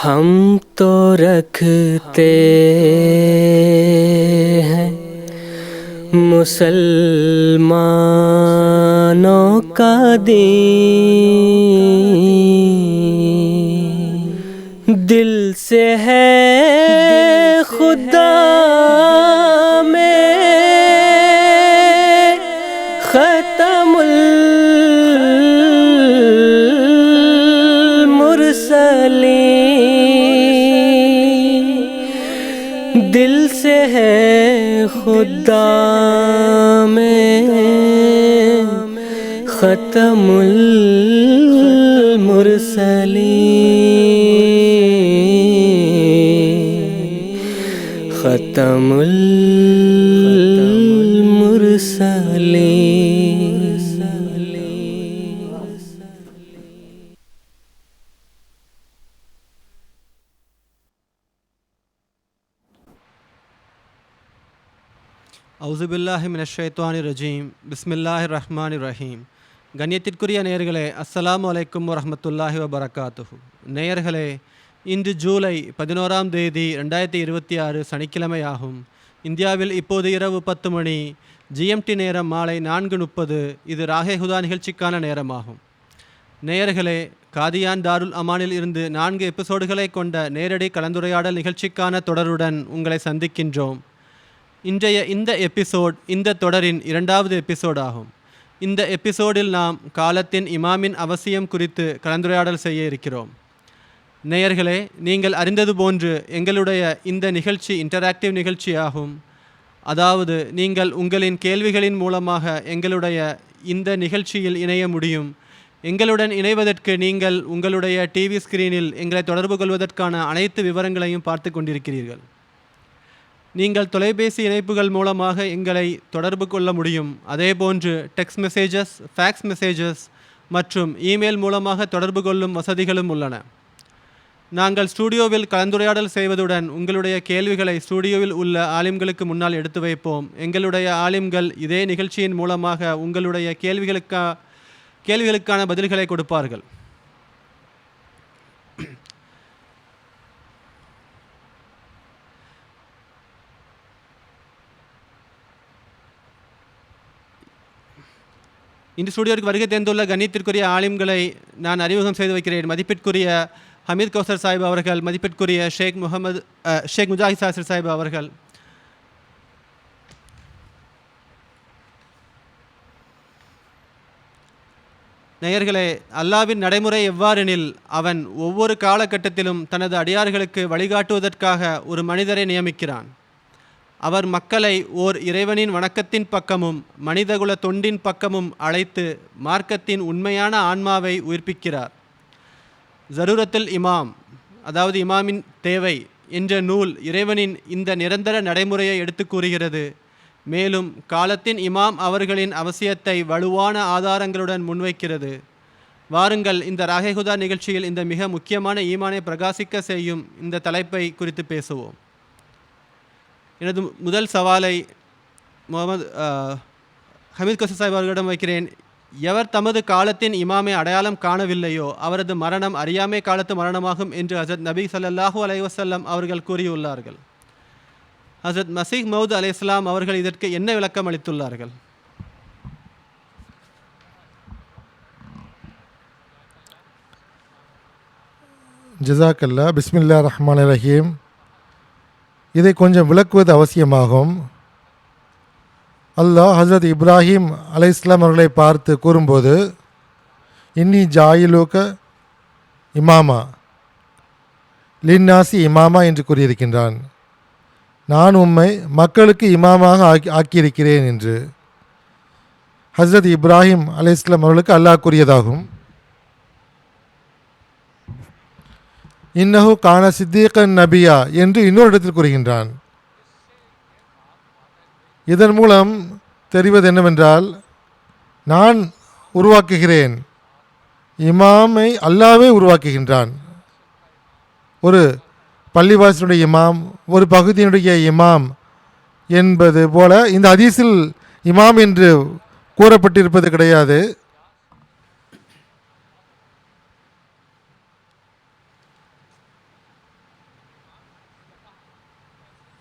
हम तो रखते हैं मुसलमानों का दीन, दिल से है खुदा में ख़त्मुल मुरसलीन, दिल से है खुदा में ख़त्मुल मुरसलीन, ख़त्मुल मुरसलीन। அவுசுபில்லாஹி மினஷ்ஷைத்வானிர் ரஜீம். பிஸ்மில்லாஹிர் ரஹ்மானிர் ரஹீம். கண்ணியத்திற்குரிய நேயர்களே, அஸ்ஸலாமு அலைக்கும் வரஹ்மத்துல்லாஹி வபரகாத்துஹு. நேயர்களே, இன்று ஜூலை 11ஆம் தேதி 2026 சனிக்கிழமை ஆகும். இந்தியாவில் இப்போது இரவு 10 மணி, ஜிஎம்டி நேரம் மாலை 4:30. இது ராஹே ஹுதா நிகழ்ச்சிக்கான நேரமாகும். நேயர்களே, காதியான் தாருல் அமானில் இருந்து 4 எபிசோடுகளை கொண்ட நேரடி கலந்துரையாடல் நிகழ்ச்சிக்கான தொடருடன் உங்களை சந்திக்கின்றோம். இன்றைய இந்த எபிசோட் இந்த தொடரின் 2வது எபிசோட் ஆகும். இந்த எபிசோடில் நாம் காலத்தின் இமாமின் அவசியம் குறித்து கலந்துரையாடல் செய்ய இருக்கிறோம். நேயர்களே, நீங்கள் அறிந்தது போன்று எங்களுடைய இந்த நிகழ்ச்சி இன்டராக்டிவ் நிகழ்ச்சி ஆகும். அதாவது நீங்கள் உங்களின் கேள்விகளின் மூலமாக எங்களுடைய இந்த நிகழ்ச்சியில் இணைய முடியும். எங்களுடன் இணைவதற்கு நீங்கள் உங்களுடைய டிவி ஸ்கிரீனில் எங்களை தொடர்பு கொள்வதற்கான அனைத்து விவரங்களையும் பார்த்து கொண்டிருக்கிறீர்கள். நீங்கள் தொலைபேசி இணைப்புகள் மூலமாக எங்களை தொடர்பு கொள்ள முடியும். அதேபோன்று டெக்ஸ்ட் மெசேஜஸ், ஃபேக்ஸ் மெசேஜஸ் மற்றும் இமெயில் மூலமாக தொடர்பு கொள்ளும் வசதிகளும் உள்ளன. நாங்கள் ஸ்டூடியோவில் கலந்துரையாடல் செய்வதுடன் உங்களுடைய கேள்விகளை ஸ்டூடியோவில் உள்ள ஆலிம்களுக்கு முன்னால் எடுத்து வைப்போம். எங்களுடைய ஆலிம்கள் இதே நிகழ்ச்சியின் மூலமாக உங்களுடைய கேள்விகளுக்கான பதில்களை கொடுப்பார்கள். இந்த ஸ்டூடியோவுக்கு வருகை தேர்ந்துள்ள கண்ணியத்திற்குரிய ஆலிம்களை நான் அறிமுகம் செய்து வைக்கிறேன். மதிப்பிற்குரிய ஹமீத் கௌசர் சாஹிப் அவர்கள், மதிப்பிற்குரிய ஷேக் முஜாஹித் சாசிர் சாஹிப் அவர்கள், நேயர்களே, அல்லாவின் நடைமுறை எவ்வாறெனில் அவன் ஒவ்வொரு காலகட்டத்திலும் தனது அடியார்களுக்கு வழிகாட்டுவதற்காக ஒரு மனிதரை நியமிக்கிறான். அவர் மக்களை ஓர் இறைவனின் வணக்கத்தின் பக்கமும் மனிதகுல தொண்டின் பக்கமும் அழைத்து மார்க்கத்தின் உண்மையான ஆன்மாவை உயிர்ப்பிக்கிறார். ஜரூரத்துல் இமாம், அதாவது இமாமின் தேவை என்ற நூல் இறைவனின் இந்த நிரந்தர நடைமுறையை எடுத்து கூறுகிறது. மேலும் காலத்தின் இமாம் அவர்களின் அவசியத்தை வலுவான ஆதாரங்களுடன் முன்வைக்கிறது. வாருங்கள், இந்த ராஹே ஹுதா நிகழ்ச்சியில் இந்த மிக முக்கியமான ஈமானை பிரகாசிக்க செய்யும் இந்த தலைப்பை குறித்து பேசுவோம். எனது முதல் சவாலை ஹமீத் கௌசர் சாஹிப் அவர்களிடம் வைக்கிறேன். எவர் தமது காலத்தின் இமாமை அடையாளம் காணவில்லையோ அவரது மரணம் அறியாமை காலத்து மரணமாகும் என்று ஹசரத் நபி ஸல்லல்லாஹு அலைஹி வஸல்லம் அவர்கள் கூறியுள்ளார்கள். ஹசரத் மசீஹ் மவ்ஊத் அலைஹிஸ்ஸலாம் அவர்கள் இதற்கு என்ன விளக்கம் அளித்துள்ளார்கள்? ஜஸாக்கல்லா. பிஸ்மில்லாஹிர் ரஹ்மானிர் ரஹீம். இதை கொஞ்சம் விளக்குவது அவசியமாகும். அல்லாஹ் ஹஸரத் இப்ராஹிம் அலைஹிஸ்ஸலாம் அவர்களை பார்த்து கூறும்போது, இன்னி ஜாயிலுக இமாமா லின்னாசி இமாமா என்று கூறியிருக்கின்றான். நான் உம்மை மக்களுக்கு இமாமாக ஆக்கியிருக்கிறேன் என்று ஹஸரத் இப்ராஹிம் அலைஹிஸ்ஸலாம் அவர்களுக்கு அல்லாஹ் கூறியதாகும். இன்னஹு கான சித்தீகன் நபியா என்று இன்னொரு இடத்தில் கூறுகின்றான். இதன் மூலம் தெரிவது என்னவென்றால், நான் உருவாக்குகிறேன், இமாமை அல்லாவே உருவாக்குகின்றான். ஒரு பள்ளிவாசலுடைய இமாம், ஒரு பகுதியினுடைய இமாம் என்பது போல இந்த ஹதீஸில் இமாம் என்று கூறப்பட்டிருப்பது கிடையாது.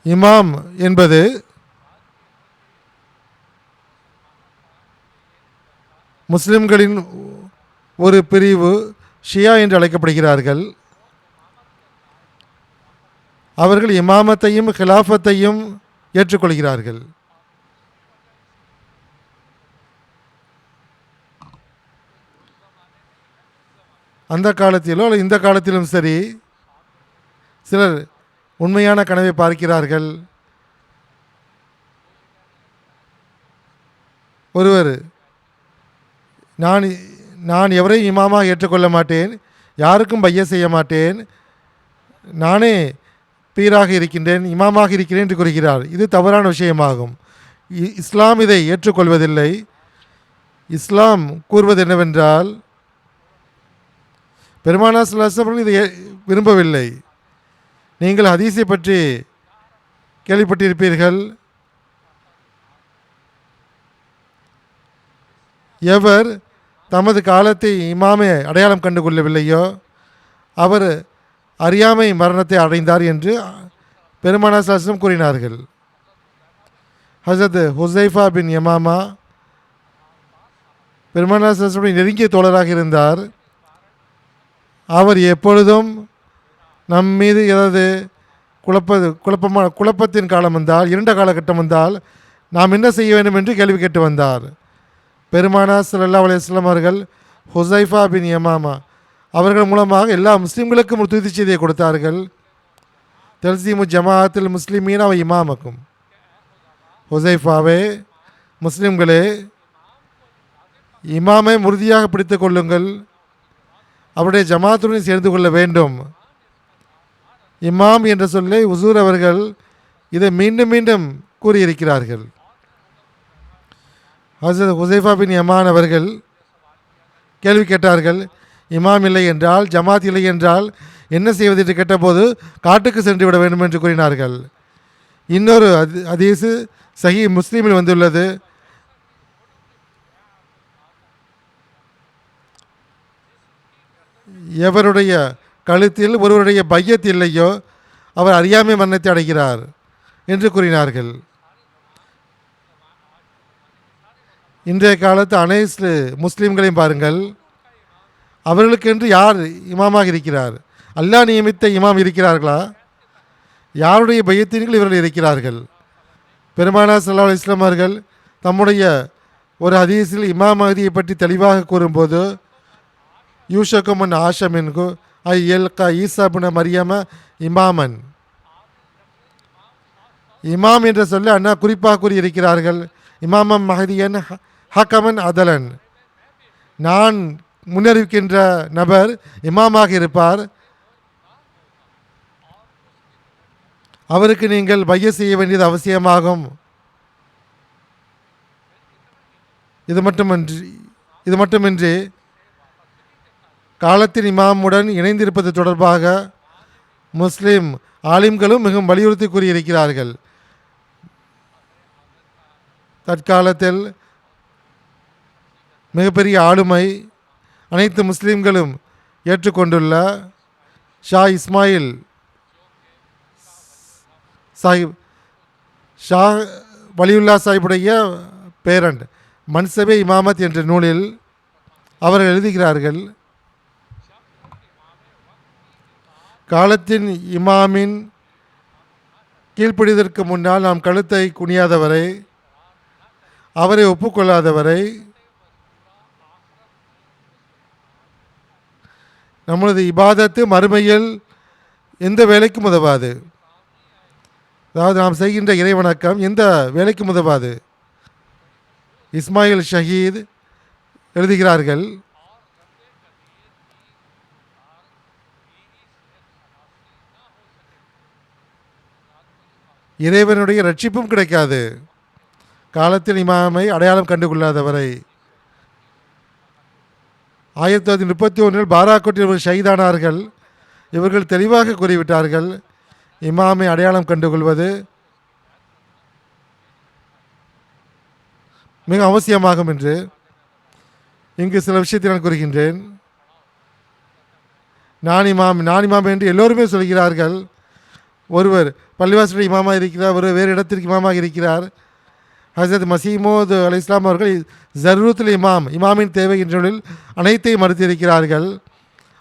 இமாம் என்பது முஸ்லிம்களின் ஒரு பிரிவு ஷியா என்று அழைக்கப்படுகிறார்கள். அவர்கள் இமாமத்தையும் ஹிலாஃபத்தையும் ஏற்றுக்கொள்கிறார்கள். அந்த காலத்திலோ அல்லது இந்த காலத்திலும் சரி, சிலர் உண்மையான கனவை பார்க்கிறார்கள். ஒருவர் நான் எவரையும் இமாமாக ஏற்றுக்கொள்ள மாட்டேன், யாருக்கும் பைய செய்ய மாட்டேன், நானே பீராக இருக்கின்றேன், இமாமாக இருக்கிறேன் என்று கூறுகிறார். இது தவறான விஷயமாகும். இஸ்லாம் இதை ஏற்றுக்கொள்வதில்லை. இஸ்லாம் கூறுவது என்னவென்றால், பெருமானா ஸல்லல்லாஹு அலைஹி வஸல்லம் இதை விரும்பவில்லை. நீங்கள் ஹதீஸை பற்றி கேள்விப்பட்டிருப்பீர்கள். எவர் தமது காலத்தை இமாமை அடையாளம் கண்டு கொள்ளவில்லையோ அவர் அறியாமை மரணத்தை அடைந்தார் என்று பெருமானா ஸல்லல்லாஹு அலைஹி வஸல்லம் கூறினார்கள். ஹஸரத் ஹுஸைஃபா பின் யமாமா பெருமானா ஸல்லல்லாஹு அலைஹி வஸல்லம் நெருங்கிய தோழராக இருந்தார். அவர் எப்பொழுதும் நம் மீது ஏதாவது குழப்பத்தின் காலம் வந்தால், இருண்ட காலகட்டம் வந்தால் நாம் என்ன செய்ய வேண்டும் என்று கேள்வி கேட்டு வந்தார். பெருமானா ஸல்லல்லாஹு அலைஹி வஸல்லம் அவர்கள் ஹுஸைஃபா பின் யமாமா அவர்கள் மூலமாக எல்லா முஸ்லீம்களுக்கும் ஒரு துதி செய்தியை கொடுத்தார்கள். தல்சீமு ஜமாஅத்தில் முஸ்லிமீன் அவ இமாமக்கும், ஹுஸைஃபாவே, முஸ்லிம்களே, இமாமை உறுதியாக பிடித்து கொள்ளுங்கள், அவருடைய ஜமாத்துடன் சேர்ந்து கொள்ள வேண்டும். இமாம் என்ற சொல்லை ஹுசூர் அவர்கள் இதை மீண்டும் மீண்டும் கூறியிருக்கிறார்கள். ஹஸரத் ஹுஸைஃபா பின் யமான் அவர்கள் கேள்வி கேட்டார்கள், இமாம் இல்லை என்றால், ஜமாத் இல்லை என்றால் என்ன செய்வது என்று கேட்டபோது காட்டுக்கு சென்று விட வேண்டும் என்று கூறினார்கள். இன்னொரு ஹதீஸ் சஹீஹ் முஸ்லிமில் வந்துள்ளது. எவருடைய கழுத்தில் ஒருவருடைய பையத் இல்லையோ அவர் அறியாமை மரணத்தை அடைகிறார் என்று கூறினார்கள். இன்றைய காலத்து அனைத்து முஸ்லீம்களையும் பாருங்கள், அவர்களுக்கென்று யார் இமாமாக இருக்கிறார்? அல்லாஹ் நியமித்த இமாம் இருக்கிறார்களா? யாருடைய பையத்தின்கள் இவர்கள் இருக்கிறார்கள்? பெருமானா ஸல்லல்லாஹு அலைஹி வஸல்லம் அவர்கள் தம்முடைய ஒரு ஹதீஸில் இமாம் மஹதியை பற்றி தெளிவாக கூறும்போது, யூஷகுமன் ஆஷமின்கு ஐ எல்கா ஈசா இப்னு மரியம இமாமன், இமாம் என்ற சொல்ல அண்ணா குறிப்பாக கூறியிருக்கிறார்கள். இமாமம் மஹதியன் ஹக்கமன் அதலன், நான் முன்னறிவிக்கின்ற நபர் இமாமாக இருப்பார், அவருக்கு நீங்கள் பைய செய்ய வேண்டியது அவசியமாகும். இது மட்டுமின்றி காலத்தின் இமாமுடன் இணைந்திருப்பது தொடர்பாக முஸ்லிம் ஆலிம்களும் மிகவும் வலியுறுத்தி கூறியிருக்கிறார்கள். தற்காலத்தில் மிகப்பெரிய ஆளுமை அனைத்து முஸ்லீம்களும் ஏற்றுக்கொண்டுள்ள ஷா இஸ்மாயில் சாஹிப், ஷா வலியுல்லா சாஹிபுடைய பேரண்ட் மன்சபே இமாமத் என்ற நூலில் அவர்கள் எழுதுகிறார்கள், காலத்தின் இமாமின் கீழ்ப்படிவதற்கு முன்னால் நாம் கழுத்தை குனியாதவரை, அவரை ஒப்புக்கொள்ளாதவரை நம்மளது இபாதத்து மறுமையில் எந்த வேலைக்கும் உதவாது. அதாவது நாம் செய்கின்ற இறைவணக்கம் எந்த வேலைக்கும் உதவாது. இஸ்மாயில் ஷஹீத் எழுதுகிறார்கள், இறைவனுடைய ரட்சிப்பும் கிடைக்காது காலத்தில் இமாமை அடையாளம் கண்டுகொள்ளாதவரை. 1931 பாராக்கோட்டில் இவர்கள் ஷஹீதானார்கள். இவர்கள் தெளிவாக கூறிவிட்டார்கள், இமாமை அடையாளம் கண்டுகொள்வது மிக அவசியமாகும் என்று. இங்கு சில விஷயத்தை நான் கூறுகின்றேன். நான் இமாம் என்று எல்லோருமே சொல்கிறார்கள். ஒருவர் பள்ளிவாசலுடைய இமாமாக இருக்கிறார், ஒருவர் வேறு இடத்திற்கு இமாமாக இருக்கிறார். ஹசரத் மசீமோது அலை இஸ்லாம் அவர்கள் ஜர்ரூத்துல் இமாமின் தேவை என்றொழில் அனைத்தையும் மறுத்திருக்கிறார்கள்.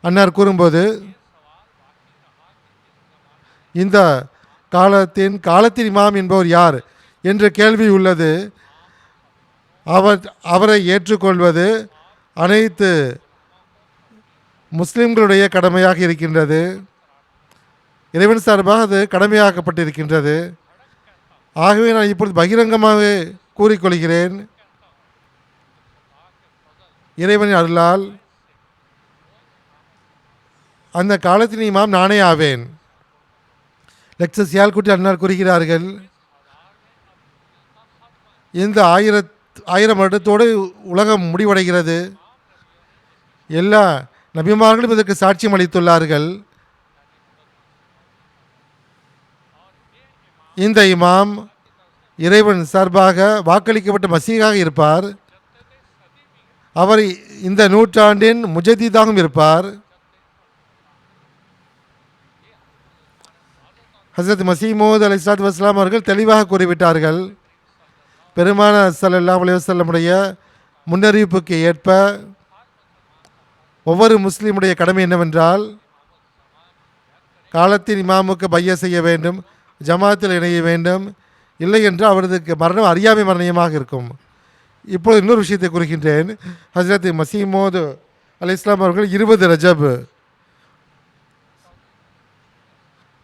அன்னார் கூறும்போது, இந்த காலத்தின் இமாம் என்பவர் யார் என்ற கேள்வி உள்ளது. அவரை ஏற்றுக்கொள்வது அனைத்து முஸ்லிம்களுடைய கடமையாக இருக்கின்றது. இறைவன் சார்பாக அது கடமையாக்கப்பட்டிருக்கின்றது. ஆகவே நான் இப்பொழுது பகிரங்கமாக கூறிக்கொள்கிறேன், இறைவனின் அருளால் அந்த காலத்தின் இமாம் நானே ஆவேன். லெக்சர் சியால்குட்டி அன்னார் கூறுகிறார்கள், இந்த 1000 வருடத்தோடு உலகம் முடிவடைகிறது. எல்லா நபிமார்களும் இதற்கு சாட்சியம் அளித்துள்ளார்கள். இந்த இமாம் இறைவன் சார்பாக வாக்களிக்கப்பட்ட மசீகாக இருப்பார். அவர் இந்த நூற்றாண்டின் முஜதீதாகவும் இருப்பார். ஹசரத் மசீமோத் அலைஹிஸ்ஸலாத்து வஸ்ஸலாம் அவர்கள் தெளிவாக கூறிவிட்டார்கள். பெருமானார் ஸல்லல்லாஹு அலைஹி வஸல்லமுடைய முன்னறிவிப்புக்கு ஏற்ப ஒவ்வொரு முஸ்லீமுடைய கடமை என்னவென்றால், காலத்தின் இமாமுக்கு பைய செய்ய வேண்டும், ஜமாத்தில் இணைய வேண்டும். இல்லை என்று அவரது மரணம் அறியாமை மரணமாக இருக்கும். இப்போது இன்னொரு விஷயத்தை கூறுகின்றேன். ஹஜ்ரத் மசீமோத் அலைஹிஸ்ஸலாம் அவர்கள் 20 ரஜப்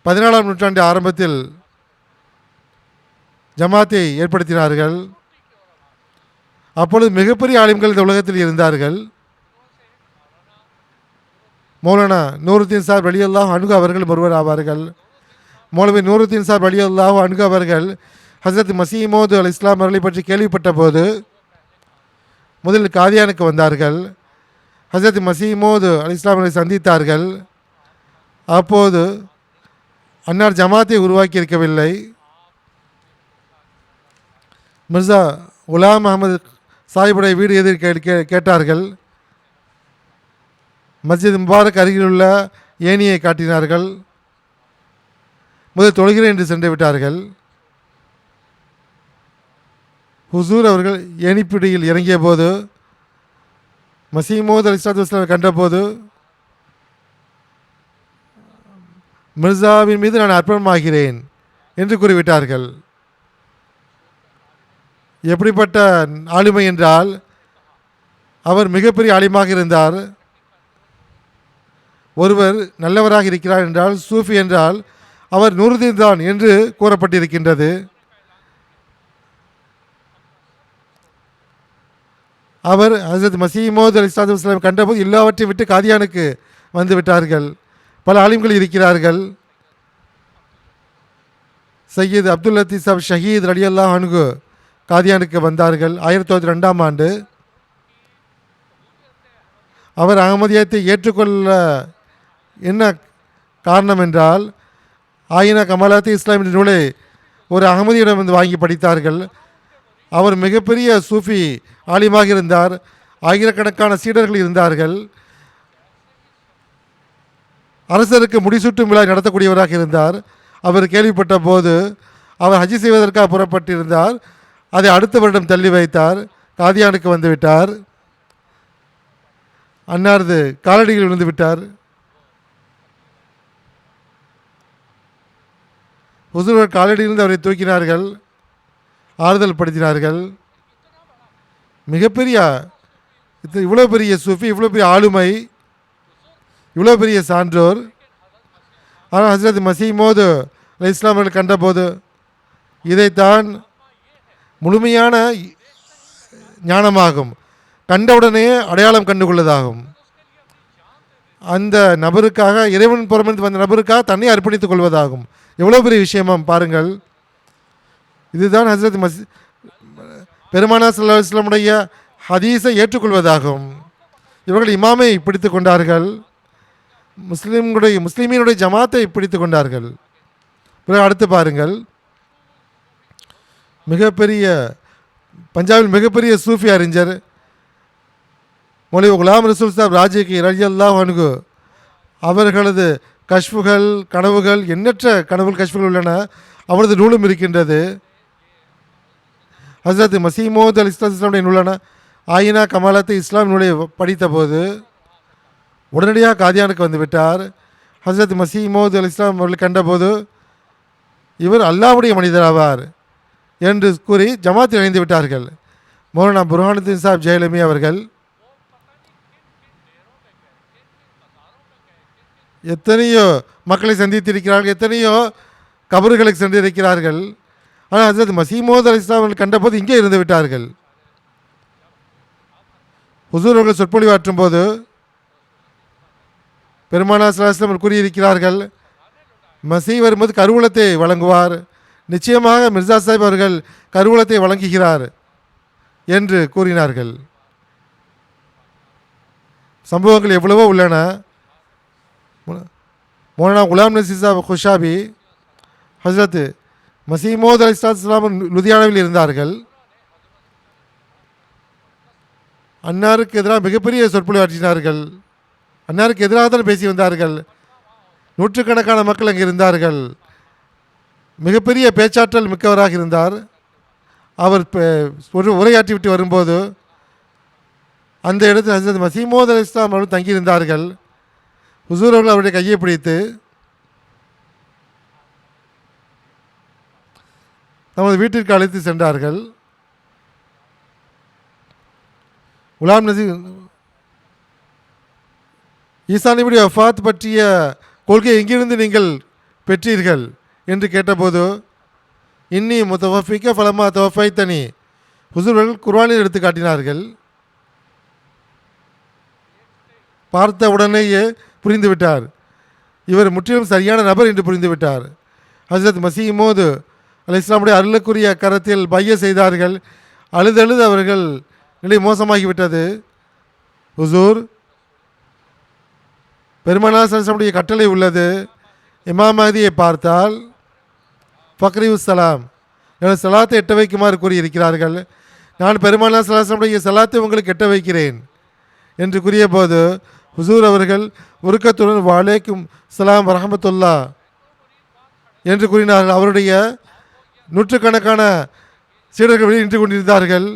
14ஆம் நூற்றாண்டு ஆரம்பத்தில் ஜமாத்தை ஏற்படுத்தினார்கள். அப்பொழுது மிகப்பெரிய ஆலிம்கள் இந்த உலகத்தில் இருந்தார்கள். மௌலானா நூருத்தீன் சாஹிப் ரலியல்லாஹு அன்ஹு அவர்கள் ஒருவர் ஆவார்கள். மௌலவி நூருத்தீன் சாஹிப் ரலியல்லாஹு அன்ஹு அவர்கள் ஹசரத் மசீமோத் அல் இஸ்லாம் அவர்களை பற்றி கேள்விப்பட்ட போது முதலில் காதியானுக்கு வந்தார்கள். ஹசரத் மசீமோத் அல் இஸ்லாம் அவர்களை சந்தித்தார்கள். அப்போது அன்னார் ஜமாத்தை உருவாக்கி இருக்கவில்லை. மிர்சா குலாம் அகமது சாஹிபுடைய வீடு எதிர் கேட்டார்கள். மஸ்ஜித் முபாரக் அருகில் உள்ள ஏணியை காட்டினார்கள். முதல் தொழுகிறேன் என்று சென்று விட்டார்கள். ஹுசூர் அவர்கள் ஏணிப்பிடியில் இறங்கிய போது மசீமோத் அலைஹிஸ்ஸலாத்து வஸ்ஸலாம் கண்டபோது, மிர்சாவின் மீது நான் அர்ப்பணமாகிறேன் என்று கூறிவிட்டார்கள். எப்படிப்பட்ட ஆளுமை என்றால், அவர் மிகப்பெரிய ஆலிமாக இருந்தார். ஒருவர் நல்லவராக இருக்கிறார் என்றால், சூஃபி என்றால் அவர் நூருதீன் தான் என்று கூறப்பட்டிருக்கின்றது. அவர் ஹசரத் மசீமோத் அலைஹிஸ்ஸலாத்து வஸ்ஸலாம் கண்டபோது எல்லாவற்றையும் விட்டு காதியானுக்கு வந்து விட்டார்கள். பல ஆலிம்கள் இருக்கிறார்கள். சையீத் அப்துல் லத்தீப் சாப் ஷஹீத் ரலியல்லாஹு அன்ஹு காதியானுக்கு வந்தார்கள் 1902ஆம் ஆண்டு. அவர் அகமதியத்தை ஏற்றுக்கொள்ள என்ன காரணம் என்றால், ஆயினா கமலாத்தி இஸ்லாம் என்ற நூலை ஒரு அகமதியிடம் வந்து வாங்கி படித்தார்கள். அவர் மிகப்பெரிய சூஃபி ஆலிமாக இருந்தார். ஆயிரக்கணக்கான சீடர்கள் இருந்தார்கள். அரசருக்கு முடிசூட்டும் விழா நடத்தக்கூடியவராக இருந்தார். அவர் கேள்விப்பட்ட போது அவர் ஹஜ் செய்வதற்காக புறப்பட்டிருந்தார். அதை அடுத்த வருடம் தள்ளி வைத்தார். காதியானுக்கு வந்துவிட்டார். அன்னாரது காலடியில் விழுந்து விட்டார். ஹுசூர் காலடியிலிருந்து அவரை தூக்கினார்கள், ஆறுதல் படுத்தினார்கள். மிகப்பெரிய இவ்வளோ பெரிய சூஃபி, இவ்வளோ பெரிய ஆளுமை, இவ்வளோ பெரிய சான்றோர். ஆனால் ஹசரத் மசீமோத் அலைஹிஸ்ஸலாம் அவர்கள் கண்டபோது இதைத்தான் முழுமையான ஞானமாகும், கண்டவுடனே அடையாளம் கண்டுகொள்ளதாகும். அந்த நபருக்காக, இறைவன் புறமிருந்து வந்த நபருக்காக தன்னை அர்ப்பணித்துக் கொள்வதாகும். எவ்வளோ பெரிய விஷயமாம் பாருங்கள். இதுதான் ஹசரத் பெருமானார் ஸல்லல்லாஹு அலைஹி வஸல்லமுடைய ஹதீஸை ஏற்றுக்கொள்வதாகும். இவர்கள் இமாமை பிடித்து கொண்டார்கள், முஸ்லிமீனுடைய ஜமாத்தை பிடித்து கொண்டார்கள். பிறகு அடுத்து பாருங்கள், மிகப்பெரிய பஞ்சாபில் மிகப்பெரிய சூஃபி அறிஞர் மௌலவி குலாம் ரசூல் சாஹிப் ராஜிகி ரலியல்லாஹு அன்ஹு அவர்களது கஷ்புகள், கனவுகள், எண்ணற்ற கனவுகள் கஷ்புகள் உள்ளன. அவரது நூலும் இருக்கின்றது. ஹஸ்ரத் மசீமோத் அல் இஸ்லாமுடைய நூலான ஆயினா கமாலத்தை இஸ்லாம் நூலை படித்த போது உடனடியாக காதியானுக்கு வந்துவிட்டார். ஹஸ்ரத் மசீமோத் அல் இஸ்லாம் அவர்கள் கண்டபோது இவர் அல்லாஹ்வுடைய மனிதர் ஆவார் என்று கூறி ஜமாத்தில் இணைந்து விட்டார்கள். மௌலானா புர்ஹானுத்தீன் சாஹிப் ஜெயலமி அவர்கள் எத்தனையோ மக்களை சந்தித்திருக்கிறார்கள், எத்தனையோ கபறுகளுக்கு சென்றிருக்கிறார்கள். ஆனால் ஹஸ்ரத் மசீமோத் அலி இஸ்லாம் அவர்கள் கண்டபோது இங்கே இருந்து விட்டார்கள். ஹுசூர் அவர்கள் சொற்பொழிவாற்றும் போது பெருமானா ஸல்லல்லாஹு அலைஹி வஸல்லம் கூறியிருக்கிறார்கள், மசீ வரும்போது கருவூலத்தை வழங்குவார், நிச்சயமாக மிர்சா சாஹிப் அவர்கள் கருவூலத்தை வழங்குகிறார் என்று கூறினார்கள். சம்பவங்கள் எவ்வளவோ உள்ளன. மௌலானா குலாம் நசீர் சாஹிப் குஷாபி ஹஸ்ரத் மசீமோத் அலி இஸ்லாம் லுதியானாவில் இருந்தார்கள். அன்னாருக்கு எதிராக மிகப்பெரிய சொற்பொழிவு ஆற்றினார்கள். அன்னாருக்கு எதிராக தான் பேசி வந்தார்கள். நூற்றுக்கணக்கான மக்கள் அங்கே இருந்தார்கள். மிகப்பெரிய பேச்சாற்றல் மிக்கவராக இருந்தார். அவர் ஒரு உரையாற்றிவிட்டு வரும்போது அந்த இடத்தில் ஹஸ்ரத் மசீமோத் அலி இஸ்லாம் அவர்கள் தங்கியிருந்தார்கள். ஹுசூர் அவர்கள் அவருடைய கையை பிடித்து நமது வீட்டிற்கு அழைத்து சென்றார்கள். குலாம் நசீர் ஈசா நபியுடைய வஃபாத் பற்றிய கொள்கை எங்கிருந்து நீங்கள் பெற்றீர்கள் என்று கேட்டபோது இன்னி முத்தவஃபிக்க ஃபலமா தவஃபைத்தனி ஹுசூர் அவர்கள் குர்ஆனில் எடுத்து காட்டினார்கள். பார்த்த உடனேயே புரிந்துவிட்டார், இவர் முற்றிலும் சரியான நபர் என்று புரிந்துவிட்டார். ஹஸ்ரத் மசீமோத் அலி இஸ்லாமுடைய அருளுக்குரிய கரத்தில் பைய செய்தார்கள். அழுதழுது அவர்கள் நிலை மோசமாகிவிட்டது. ஹுசூர், பெருமானா ஸல்லல்லாஹு அலைஹி வஸல்லம் கட்டளை உள்ளது, இமாம் மஹதியை பார்த்தால் ஃபக்ரியுஸ் சலாம் எனது சலாத்தை எட்ட வைக்குமாறு கூறியிருக்கிறார்கள். நான் பெருமானா ஸல்லல்லாஹு அலைஹி வஸல்லம் சலாத்தை உங்களுக்கு எட்ட வைக்கிறேன் என்று கூறிய போது ஹுசூர் அவர்கள் உருக்கத்துடன் வலைக்கும் சலாம் வரஹமத்துல்லா என்று கூறினார்கள். அவருடைய நூற்றுக்கணக்கான சீடர்கள் வெளியே நின்று கொண்டிருந்தார்கள்.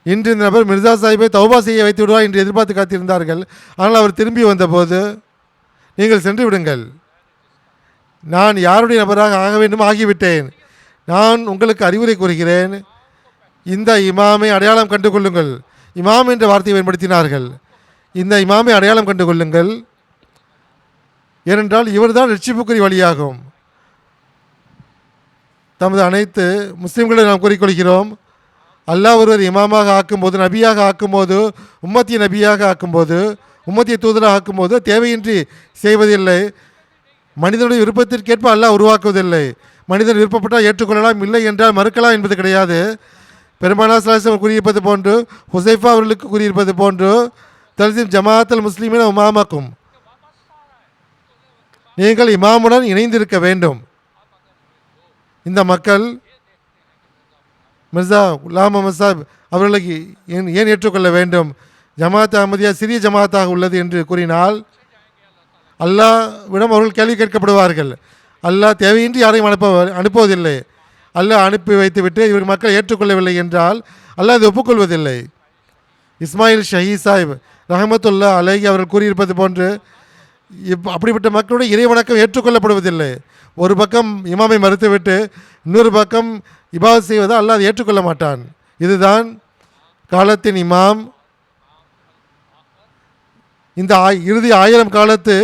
இன்று இந்த நபர் மிர்சா சாஹிப்பை தௌபா செய்ய வைத்து விடுவார் என்று எதிர்பார்த்து காத்திருந்தார்கள். ஆனால் அவர் திரும்பி வந்தபோது, நீங்கள் சென்று விடுங்கள், நான் யாருடைய நபராக ஆக வேண்டும் ஆகிவிட்டேன், நான் உங்களுக்கு அறிவுரை கூறுகிறேன், இந்த இமாமை அடையாளம் கண்டு கொள்ளுங்கள். இமாம் என்ற வார்த்தையை பயன்படுத்தினார்கள். இந்த இமாமை அடையாளம் கண்டு கொள்ளுங்கள், ஏனென்றால் இவர்தான் ரட்சிப்புக்குரிய வழியாகும். தமது அனைத்து முஸ்லீம்களை நாம் கூறிக்கொள்கிறோம், அல்லாஹ் ஒருவர் இமாமாக ஆக்கும்போது, நபியாக ஆக்கும்போது, உம்மத்திய நபியாக ஆக்கும்போது, உம்மத்திய தூதராக ஆக்கும்போது தேவையின்றி செய்வதில்லை. மனிதனுடைய விருப்பத்திற்கேற்ப அல்லாஹ் உருவாக்குவதில்லை. மனிதன் விருப்பப்பட்டால் ஏற்றுக்கொள்ளலாம், இல்லை என்றால் மறுக்கலாம் என்பது கிடையாது. பெருமானா ஸல்லல்லாஹு அலைஹி வஸல்லம் கூறியிருப்பது போன்று, ஹுசைஃபா அவர்களுக்கு கூறியிருப்பது போன்று, தல்சிம் ஜமாஅத்துல் முஸ்லிமீன உமாமக்கும், நீங்கள் இமாமுடன் இணைந்திருக்க வேண்டும். இந்த மக்கள் மிர்சா குலாம் அஹமத் சாஹிப் அவர்களுக்கு ஏன் ஏற்றுக்கொள்ள வேண்டும்? ஜமாத் அஹமதியா சிறிய ஜமாத்தாக உள்ளது என்று கூறினால் அல்லாஹ்விடம் அவர்கள் கேள்வி கேட்கப்படுவார்கள். அல்லாஹ் தேவையின்றி யாரையும் அனுப்புவதில்லை. அல்லாஹ் அனுப்பி வைத்துவிட்டு இவர் மக்கள் ஏற்றுக்கொள்ளவில்லை என்றால் அல்லாஹ் அதை ஒப்புக்கொள்வதில்லை. இஸ்மாயில் ஷஹீத் சாஹிப் ரஹமத்துல்லா அலைஹி அவர்கள் கூறியிருப்பது போன்று அப்படிப்பட்ட மக்களுடைய இறை வணக்கம் ஏற்றுக்கொள்ளப்படுவதில்லை. ஒரு பக்கம் இமாமை மறுத்துவிட்டு இன்னொரு பக்கம் இபாதத் செய்வதை அல்லாஹ் அதை ஏற்றுக்கொள்ள மாட்டான். இதுதான் காலத்தின் இமாம். இந்த இறுதி 1000 காலத்து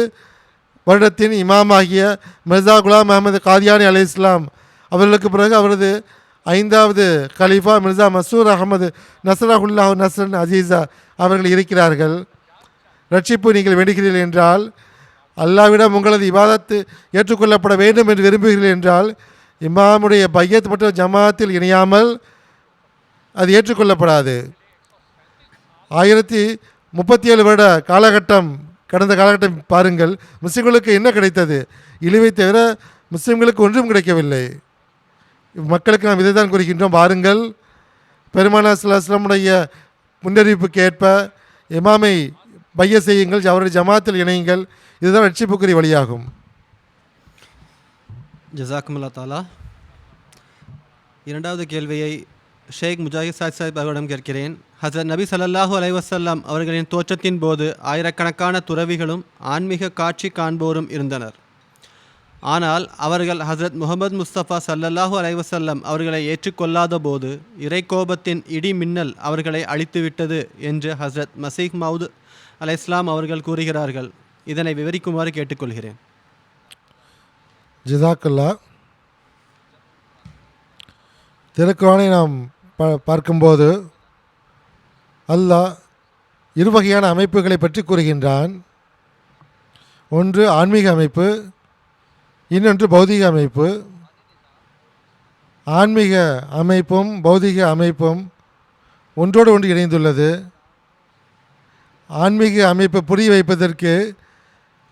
வருடத்தின் இமாமாகிய மிர்சா குலாம் அஹமது காதியானி அலை இஸ்லாம் அவர்களுக்கு பிறகு அவரது 5வது கலீஃபா மிர்சா மசூர் அகமது நஸ்ரஹுல்லாஹ் நஸ்ரன் அசீஸா அவர்கள் இருக்கிறார்கள். ரட்சிப்பு நீங்கள் வேண்டுகிறீர்கள் என்றால், அல்லாஹ்விடம் உங்களது இபாதத்து ஏற்றுக்கொள்ளப்பட வேண்டும் என்று விரும்புகிறீர்கள் என்றால், இமாமுடைய பையத் மற்றும் ஜமாத்தில் இணையாமல் அது ஏற்றுக்கொள்ளப்படாது. 1037 வருட காலகட்டம், கடந்த காலகட்டம் பாருங்கள், முஸ்லிம்களுக்கு என்ன கிடைத்தது? இழிவை தவிர முஸ்லிம்களுக்கு ஒன்றும் கிடைக்கவில்லை. மக்களுக்கு நாம் இதை தான் கூறுகின்றோம். பாருங்கள், பெருமானா ஸல்லல்லாஹு அலைஹி வஸல்லம் முன்னறிவிப்புக்கு ஏற்ப இமாமை பைய செய்யுங்கள், அவருடைய ஜமாத்தில் இணையுங்கள். இதுதான் ரட்சிப்புக்குரிய வழியாகும். ஜஸாக்குமுல்லா தாலா. இரண்டாவது கேள்வியை ஷேக் முஜாஹித் சாஹிப் அவரிடம் கேட்கிறேன். ஹஸரத் நபி ஸல்லல்லாஹு அலைஹி வஸல்லம் அவர்களின் தோற்றத்தின் போது ஆயிரக்கணக்கான துறவிகளும் ஆன்மீக காட்சி காண்போரும் இருந்தனர். ஆனால் அவர்கள் ஹஸரத் முஹம்மது முஸ்தபா ஸல்லல்லாஹு அலைஹி வஸல்லம் அவர்களை ஏற்றுக்கொள்ளாத போது இறை கோபத்தின் இடி மின்னல் அவர்களை அழித்துவிட்டது என்று ஹஸரத் மசீஹ் மவ்ஊத் அலைஹிஸ்ஸலாம் அவர்கள் கூறுகிறார்கள். இதனை விவரிக்குமாறு கேட்டுக்கொள்கிறேன். ஜிசாக்கல்லா. திருக்குர்ஆனை நாம் பார்க்கும்போது அல்லாஹ் இருவகையான அமைப்புகளை பற்றி கூறுகின்றான். ஒன்று ஆன்மீக அமைப்பு, இன்னொன்று பௌதிக அமைப்பு. ஆன்மீக அமைப்பும் பௌதிக அமைப்பும் ஒன்றோடு ஒன்று இணைந்துள்ளது. ஆன்மீக அமைப்பை புரிய வைப்பதற்கு